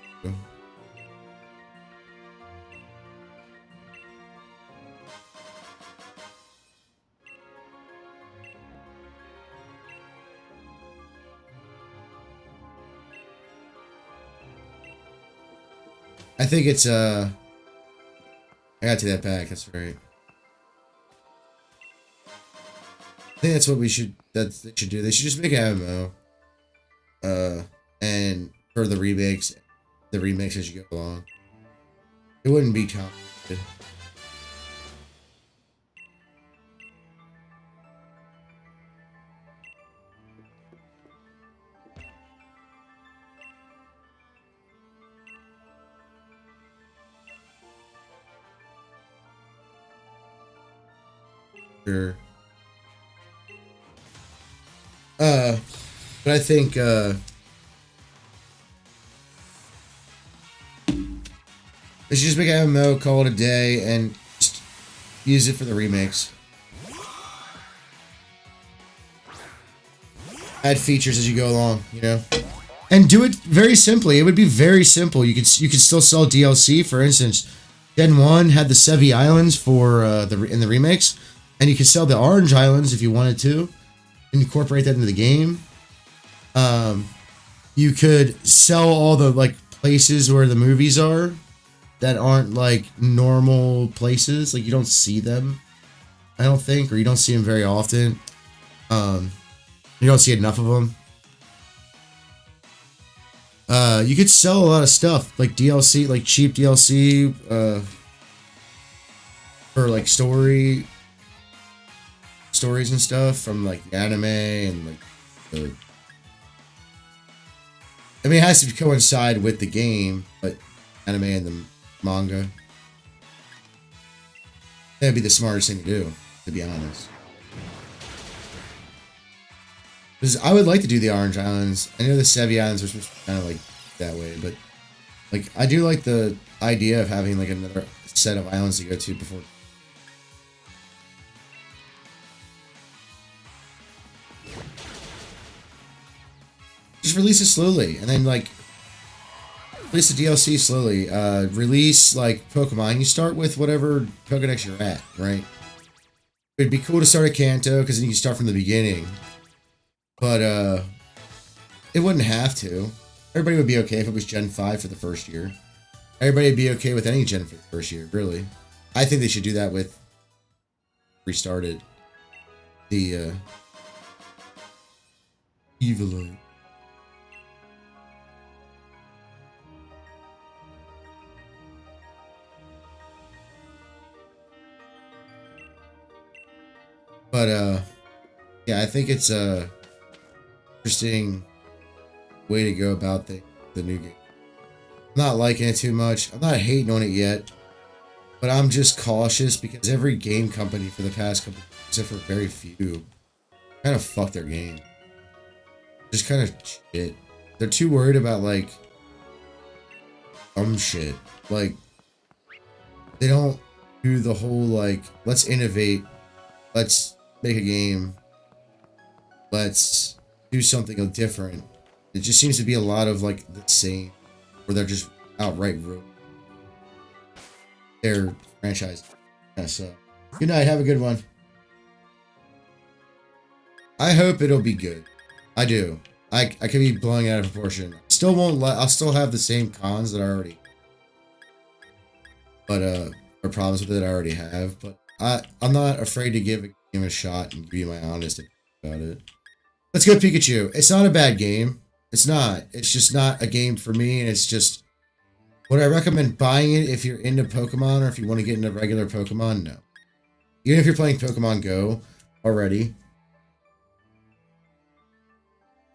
I think it's I gotta take that back, that's right. I think that's what we should they should do. They should just make an MMO. And for the remakes as you go along. It wouldn't be complicated. Sure. But I think they should just make an MMO, call it a day, and just use it for the remakes. Add features as you go along, you know, and do it very simply. It would be very simple. You could still sell DLC. For instance, Gen 1 had the Sevi Islands for in the remakes, and you could sell the Orange Islands if you wanted to, and incorporate that into the game. You could sell all the like places where the movies are that aren't like normal places. Like you don't see them, I don't think, or you don't see them very often. You don't see enough of them. You could sell a lot of stuff like DLC, like cheap DLC, for like stories and stuff from like the anime and like the. I mean, it has to coincide with the game, but anime and the manga. That'd be the smartest thing to do, to be honest. Because I would like to do the Orange Islands. I know the Sevi Islands are supposed to be kind of like that way, but like I do like the idea of having like another set of islands to go to before. Just release it slowly, and then like release the DLC slowly. Release like Pokemon. You start with whatever Pokedex you're at, right? It'd be cool to start a Kanto because then you can start from the beginning. But it wouldn't have to. Everybody would be okay if it was Gen 5 for the first year. Everybody would be okay with any Gen for the first year, really. I think they should do that with restarted the Evilite. But yeah, I think it's a interesting way to go about the new game. I'm not liking it too much. I'm not hating on it yet, but I'm just cautious because every game company for the past couple, except for very few, kind of fucked their game. Just kind of shit. They're too worried about like shit. Like they don't do the whole like let's innovate, let's make a game, let's do something different. It just seems to be a lot of like the same, where they're just outright ruining their franchise. Yeah, so good night, have a good one. I hope it'll be good. I do. I could be blowing it out of proportion. Still won't let. I'll still have the same cons that I already. But or problems with it I already have. But I'm not afraid to give a game a shot and give you my honest opinion about it. Let's go Pikachu. It's not a bad game. It's not. It's just not a game for me, and it's just. Would I recommend buying it if you're into Pokemon or if you want to get into regular Pokemon? No. Even if you're playing Pokemon Go already.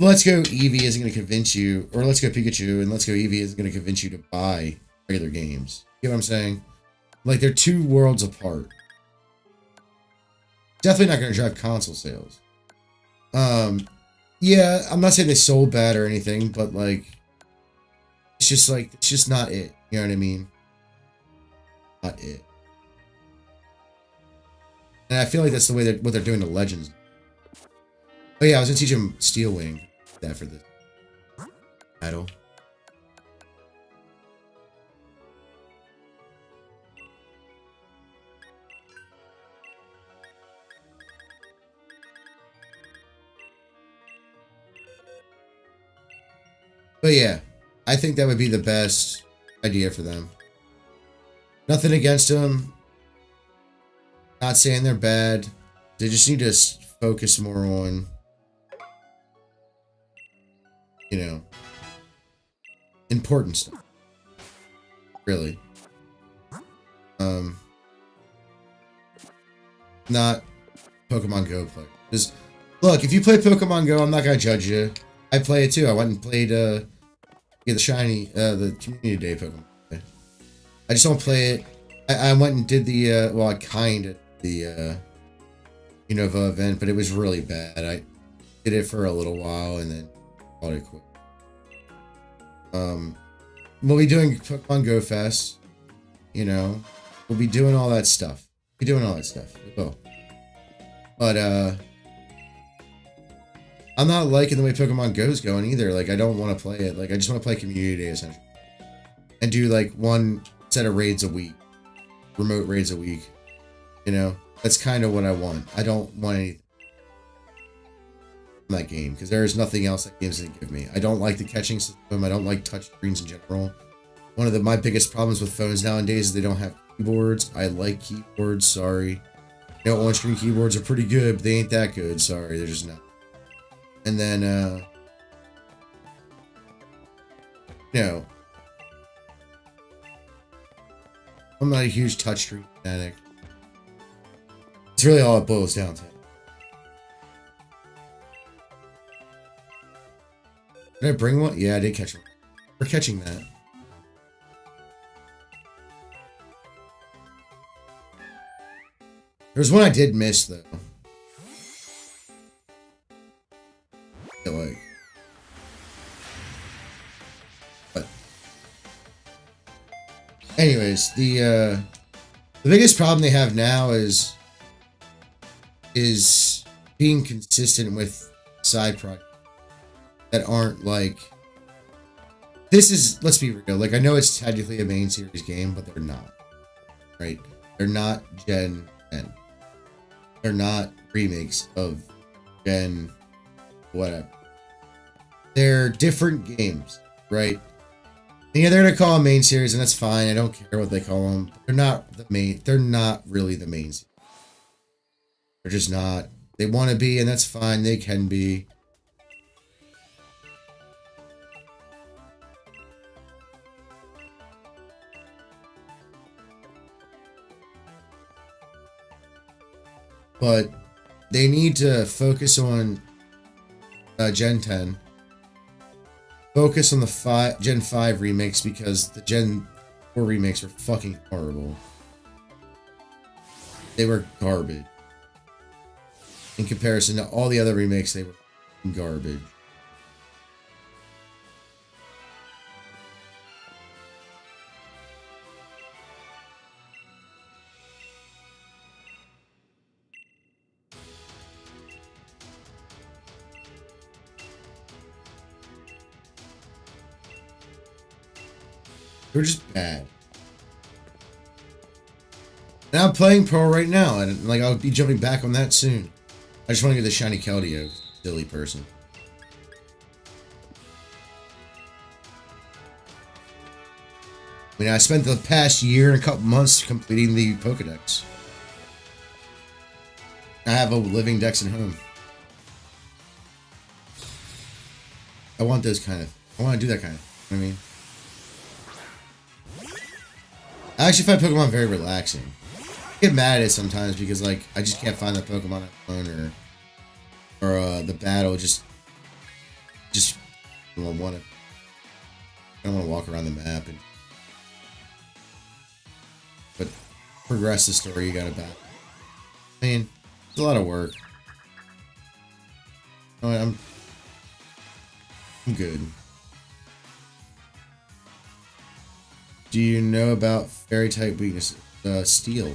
Let's Go Eevee isn't going to convince you, or Let's Go Pikachu and Let's Go Eevee isn't going to convince you to buy regular games. You know what I'm saying? Like, they're two worlds apart. Definitely not going to drive console sales. Yeah, I'm not saying they sold bad or anything, but, like, it's just not it. You know what I mean? Not it. And I feel like that's the way what they're doing to Legends. Oh yeah, I was gonna teach him Steel Wing. That for the battle. But yeah, I think that would be the best idea for them. Nothing against them. Not saying they're bad. They just need to focus more on, you know, important stuff. Really. Not Pokemon Go play. Just look, if you play Pokemon Go, I'm not gonna judge you. I play it too. I went and played get the shiny the community day Pokemon. I just don't play it. I went and did the well, I kind of the Unova event, but it was really bad. I did it for a little while and then called it quit. We'll be doing Pokemon Go Fest, you know. We'll be doing all that stuff. We will. But I'm not liking the way Pokemon Go's going either. Like, I don't want to play it. Like, I just want to play Community Day essentially, and do like one set of raids a week, remote raids a week. You know, that's kind of what I want. I don't want anything in that game because there is nothing else that game's gonna give me. I don't like the catching system. I don't like touch screens in general. One of my biggest problems with phones nowadays is they don't have keyboards. I like keyboards. Sorry, you know, on-screen keyboards are pretty good, but they ain't that good. Sorry, they're just not. And then, you know, I'm not a huge touchscreen fanatic. It's really all it boils down to. Did I bring one? Yeah, I did catch one. We're catching that. There's one I did miss, though. Like, but anyways, the biggest problem they have now is being consistent with side projects that aren't like, this is, let's be real, like, I know it's technically a main series game, but they're not, right? They're not Gen 10. They're not remakes of Gen whatever. They're different games, right? Yeah, they're gonna call them main series, and that's fine. I don't care what they call them. They're not the main. They're not really the main series. They're just not. They want to be, and that's fine. They can be. But they need to focus on Gen 10. Focus on the Gen 5 remakes because the Gen 4 remakes were fucking horrible. They were garbage. In comparison to all the other remakes, they were garbage. They're just bad. And I'm playing Pro right now, and like I'll be jumping back on that soon. I just want to get the shiny Keldeo, silly person. I mean, I spent the past year and a couple months completing the Pokedex. I have a living dex at home. I want those kind of. I want to do that kind of. You know what I mean? I actually find Pokemon very relaxing. I get mad at it sometimes because like I just can't find the Pokemon I want or the battle just I don't want to walk around the map and but progress the story you gotta battle. I mean, it's a lot of work. You know, I'm good. Do you know about fairy type weaknesses? Steel.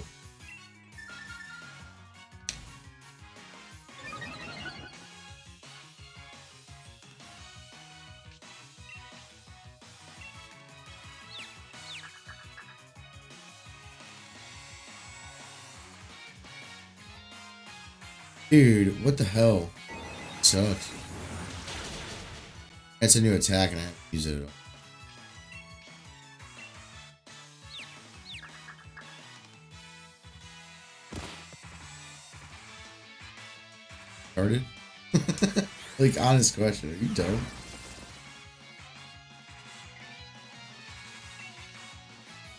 Dude, what the hell? It sucks. It's a new attack and I have to use it at all. Started? Like, honest question. Are you dumb?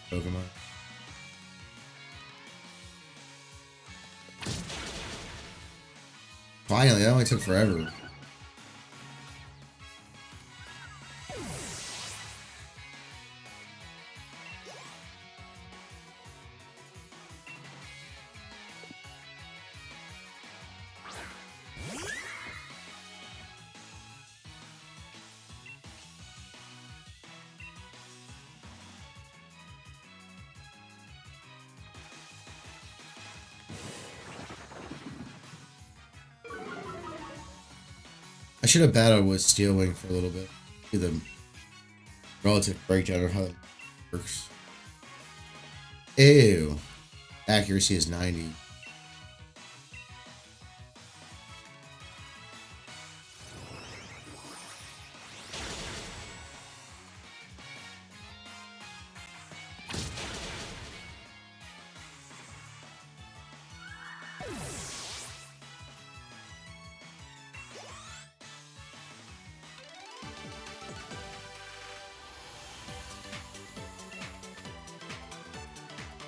Pokemon. Finally, that only took forever. I should have battled with Steel Wing for a little bit. See the relative breakdown of how it works. Ew. Accuracy is 90.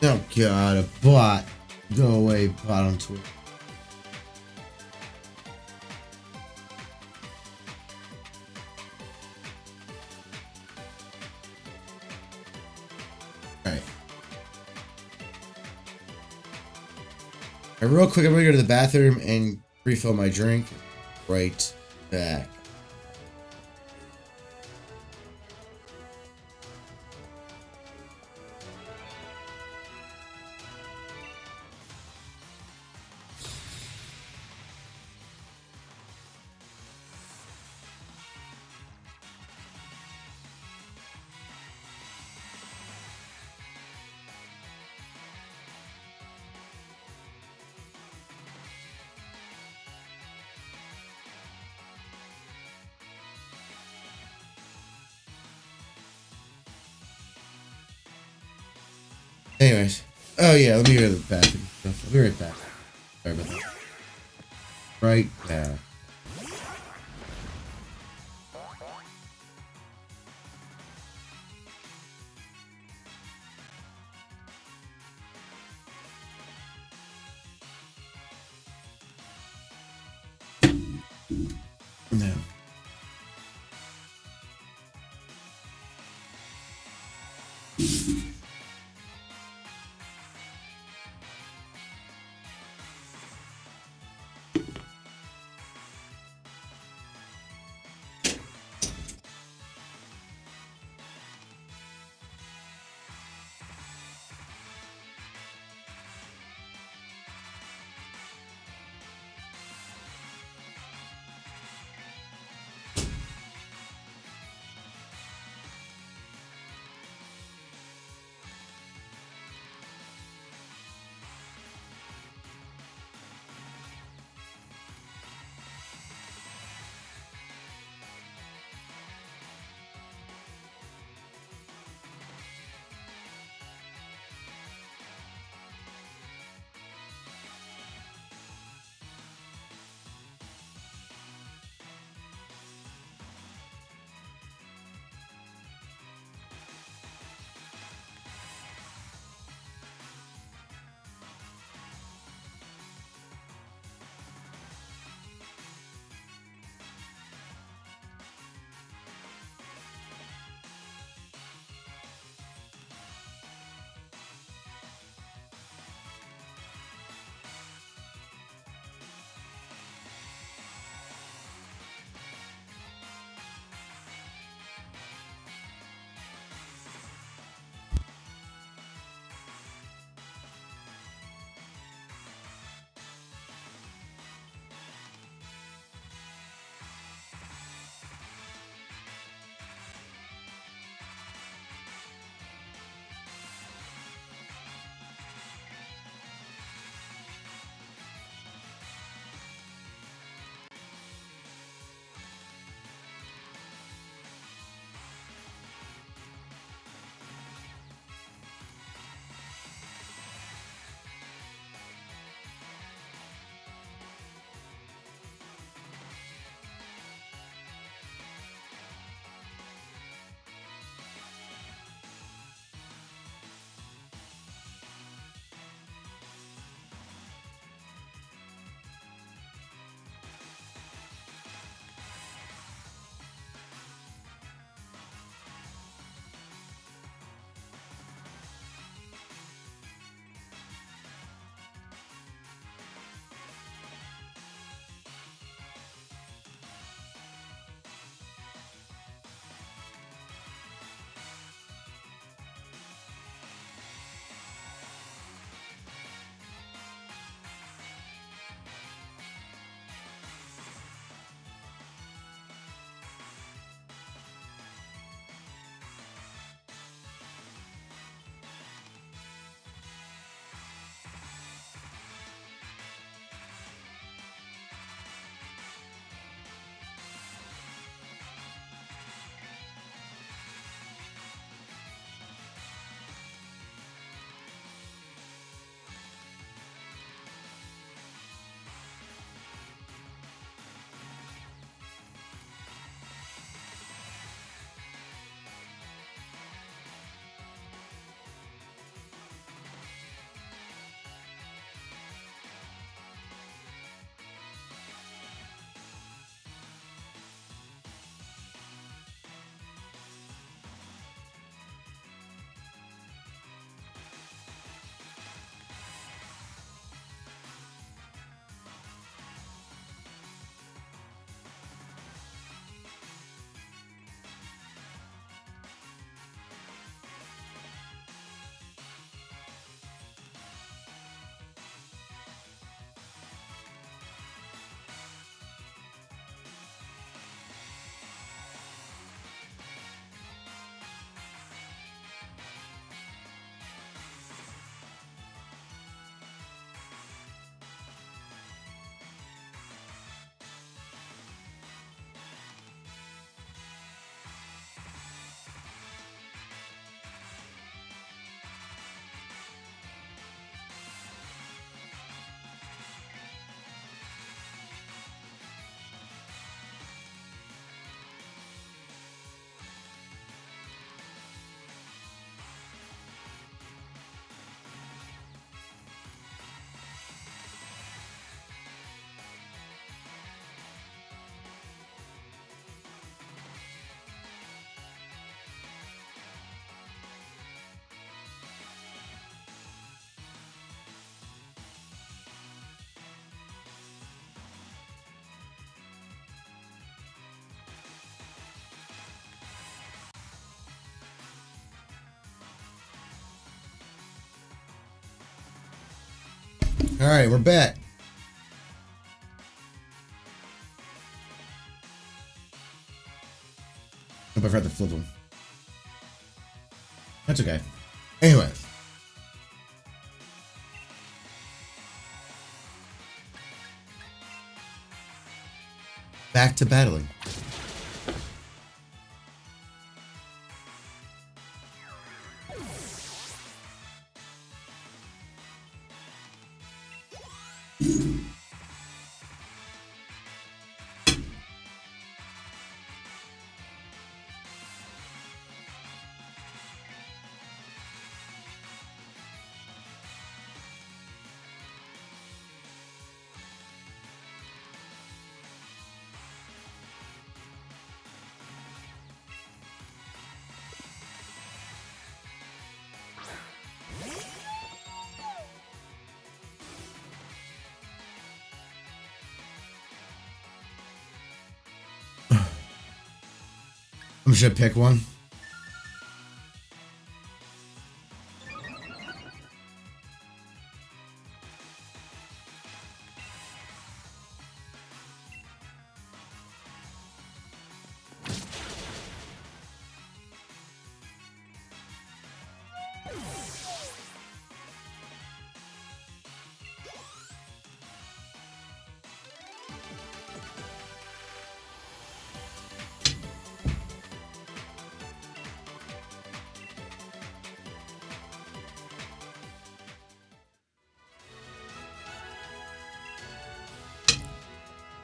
Oh god, a bot. Go away, bot on Twitter. Alright. Real quick, I'm gonna go to the bathroom and refill my drink. Right back. Oh yeah, let me go to the bathroom. I'll be right back. Sorry about that. Right back. No. Alright, we're back. Hope I forgot to flip them. That's okay. Anyway. Back to battling. I'm just gonna pick one.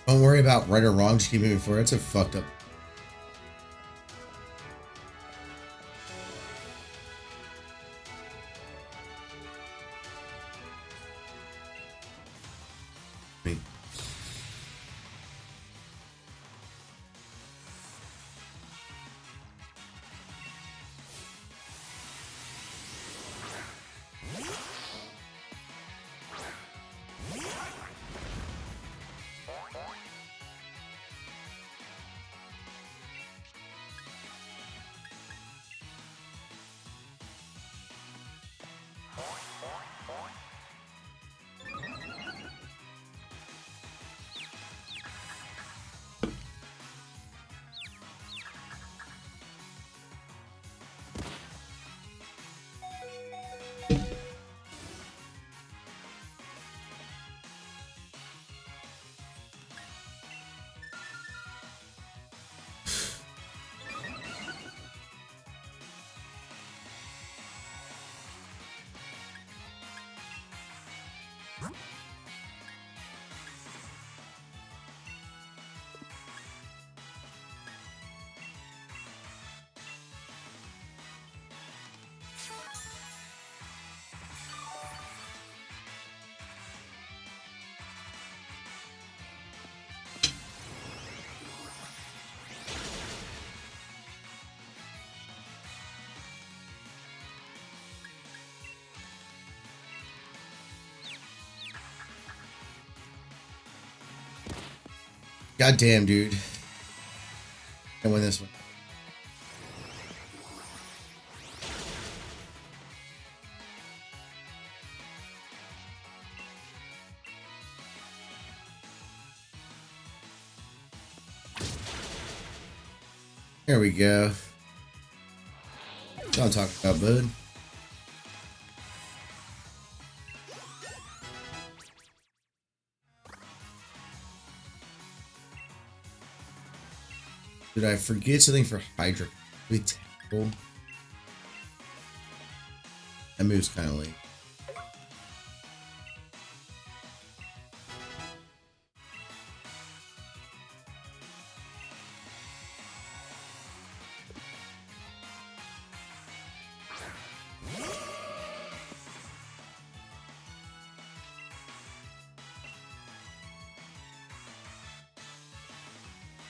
Don't worry about right or wrong, just keep moving forward. It's a fucked up. God damn, dude. I win this one. There we go. That's what I'm talking about, bud. Did I forget something for Hydra? We tackle. That move's kind of late.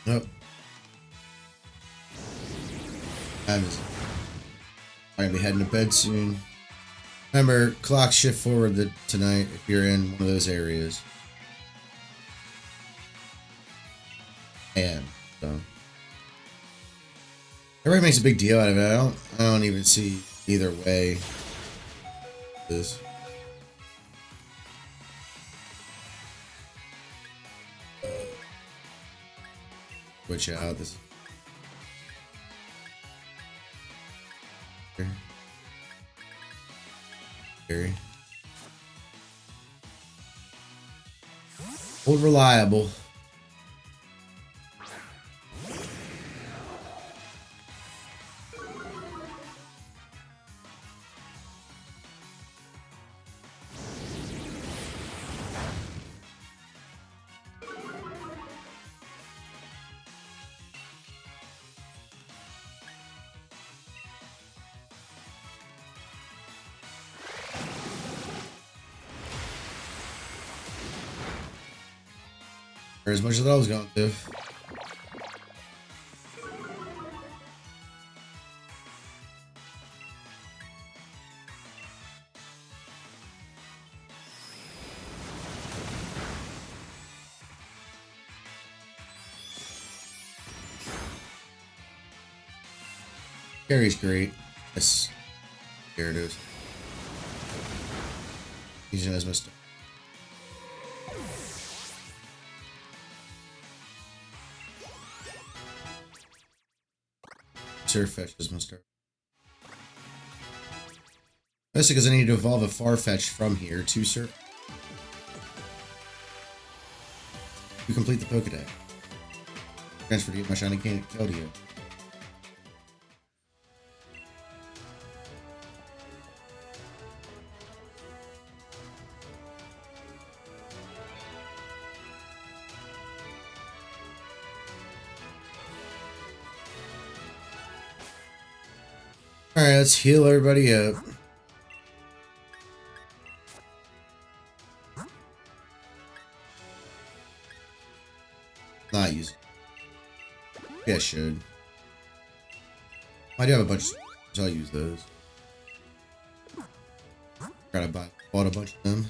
Nope. I'm gonna be heading to bed soon. Remember, clock shift forward tonight if you're in one of those areas. And so everybody makes a big deal out of it. I don't even see either way this. switch out. This is very old reliable. Or as much as I was going to. Carry's great. Yes. Here it is. Using as my stuff. Surf Fetch is my start. That's because I need to evolve a Farfetch from here to Surf. To complete the Pokédex. Transfer to get my shiny Keldeo. Alright, let's heal everybody up. Not using. Yeah, I should. I do have a bunch, so I'll use those. Bought a bunch of them.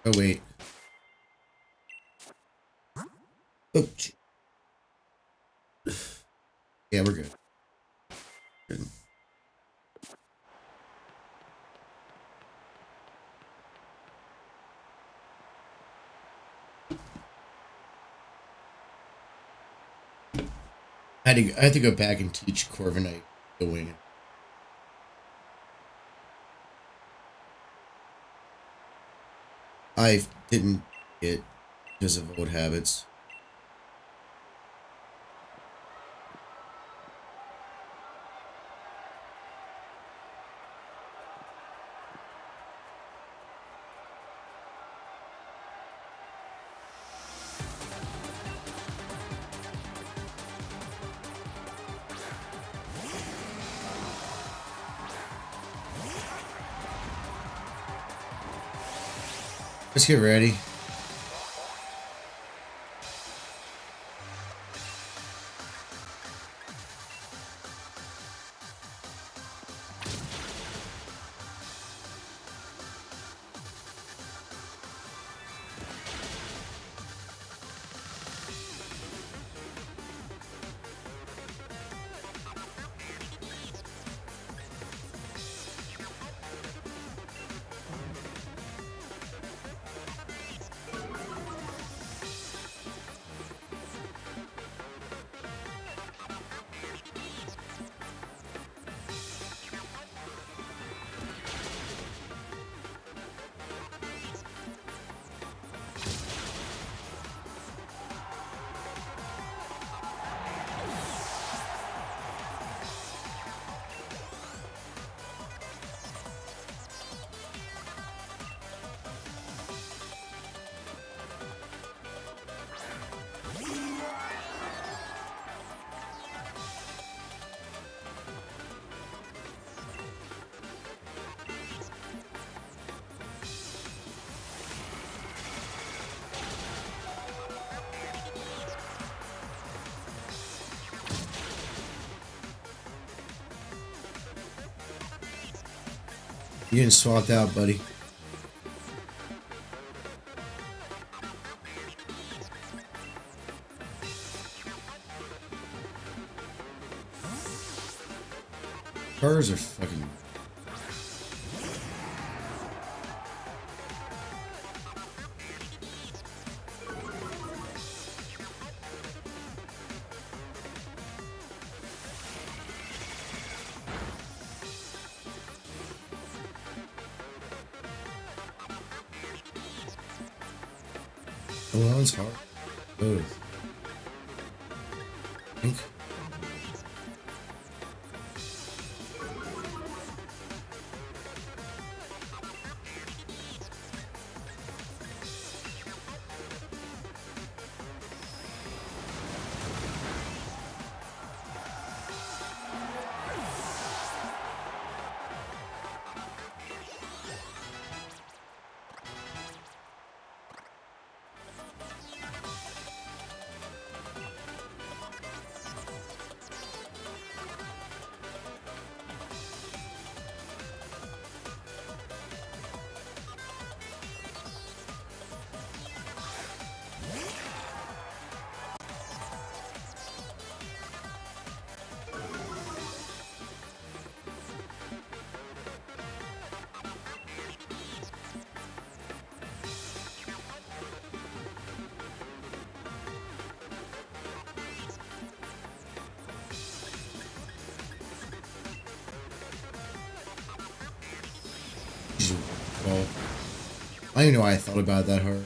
Oh, wait. Oh, yeah, we're good. Good. I had to go back and teach Corviknight the wing. I didn't get because of old habits. Let's get ready. You're getting swapped out, buddy. Cars are fucking... Oh, that one's hard. Both. I think. Well, I don't even know why I thought about it that hard.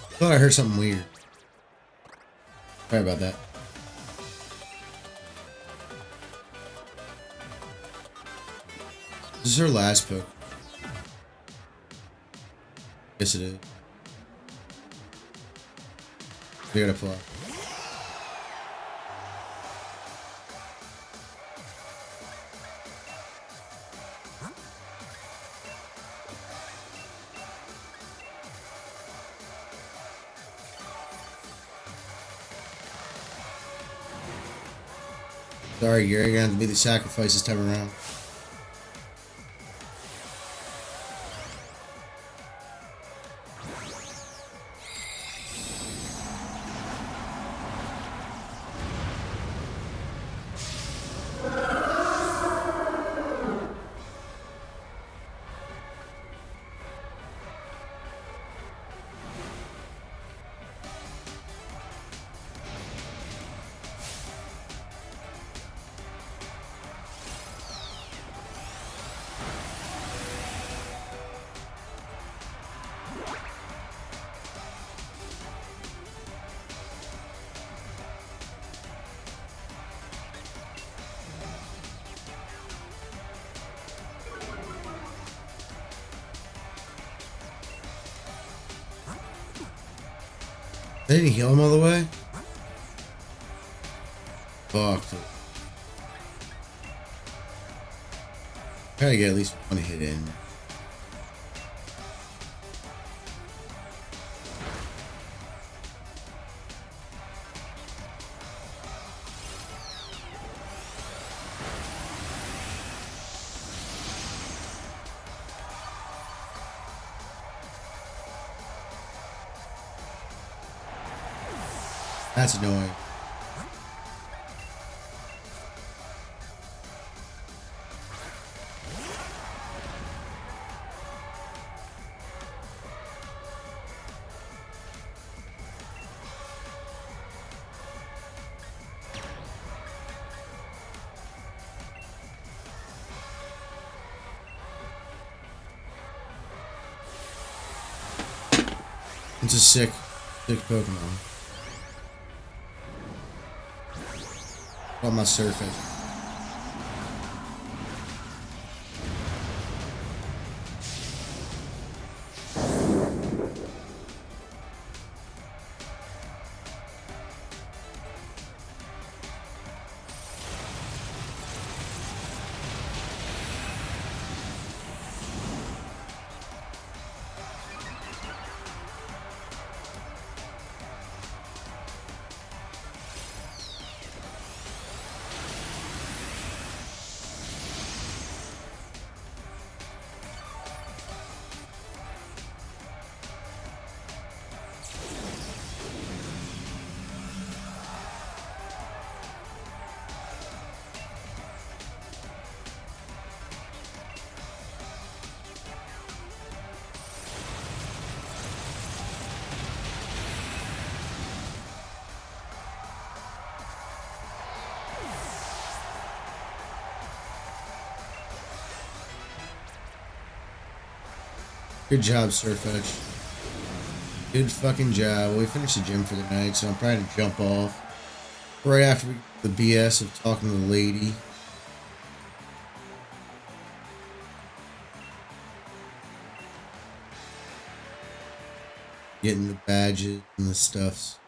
I thought I heard something weird. Sorry about that. This is her last poke. Yes, it is. We gotta pull out. Sorry, you're gonna have to be the sacrifice this time around. They didn't heal him all the way? Fuck. Gotta get at least one hit in. That's annoying. It's a sick Pokemon. On my surface. Good job, Surfetch. Good fucking job. Well, we finished the gym for the night, so I'm probably gonna jump off right after we get the BS of talking to the lady. Getting the badges and the stuffs.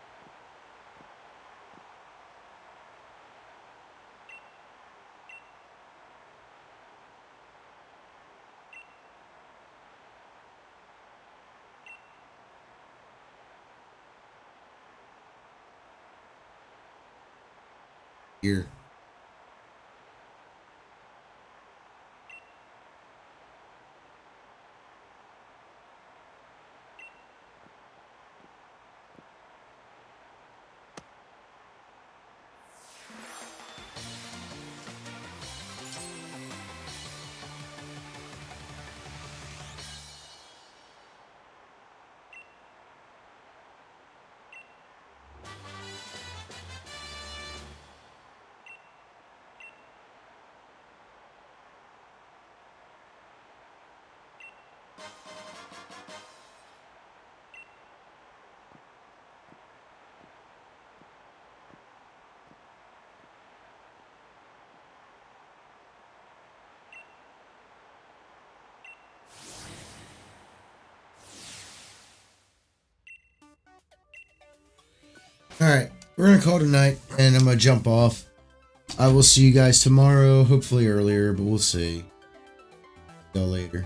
Here. Alright, we're gonna call tonight, and I'm gonna jump off. I will see you guys tomorrow, hopefully earlier, but we'll see. See you later.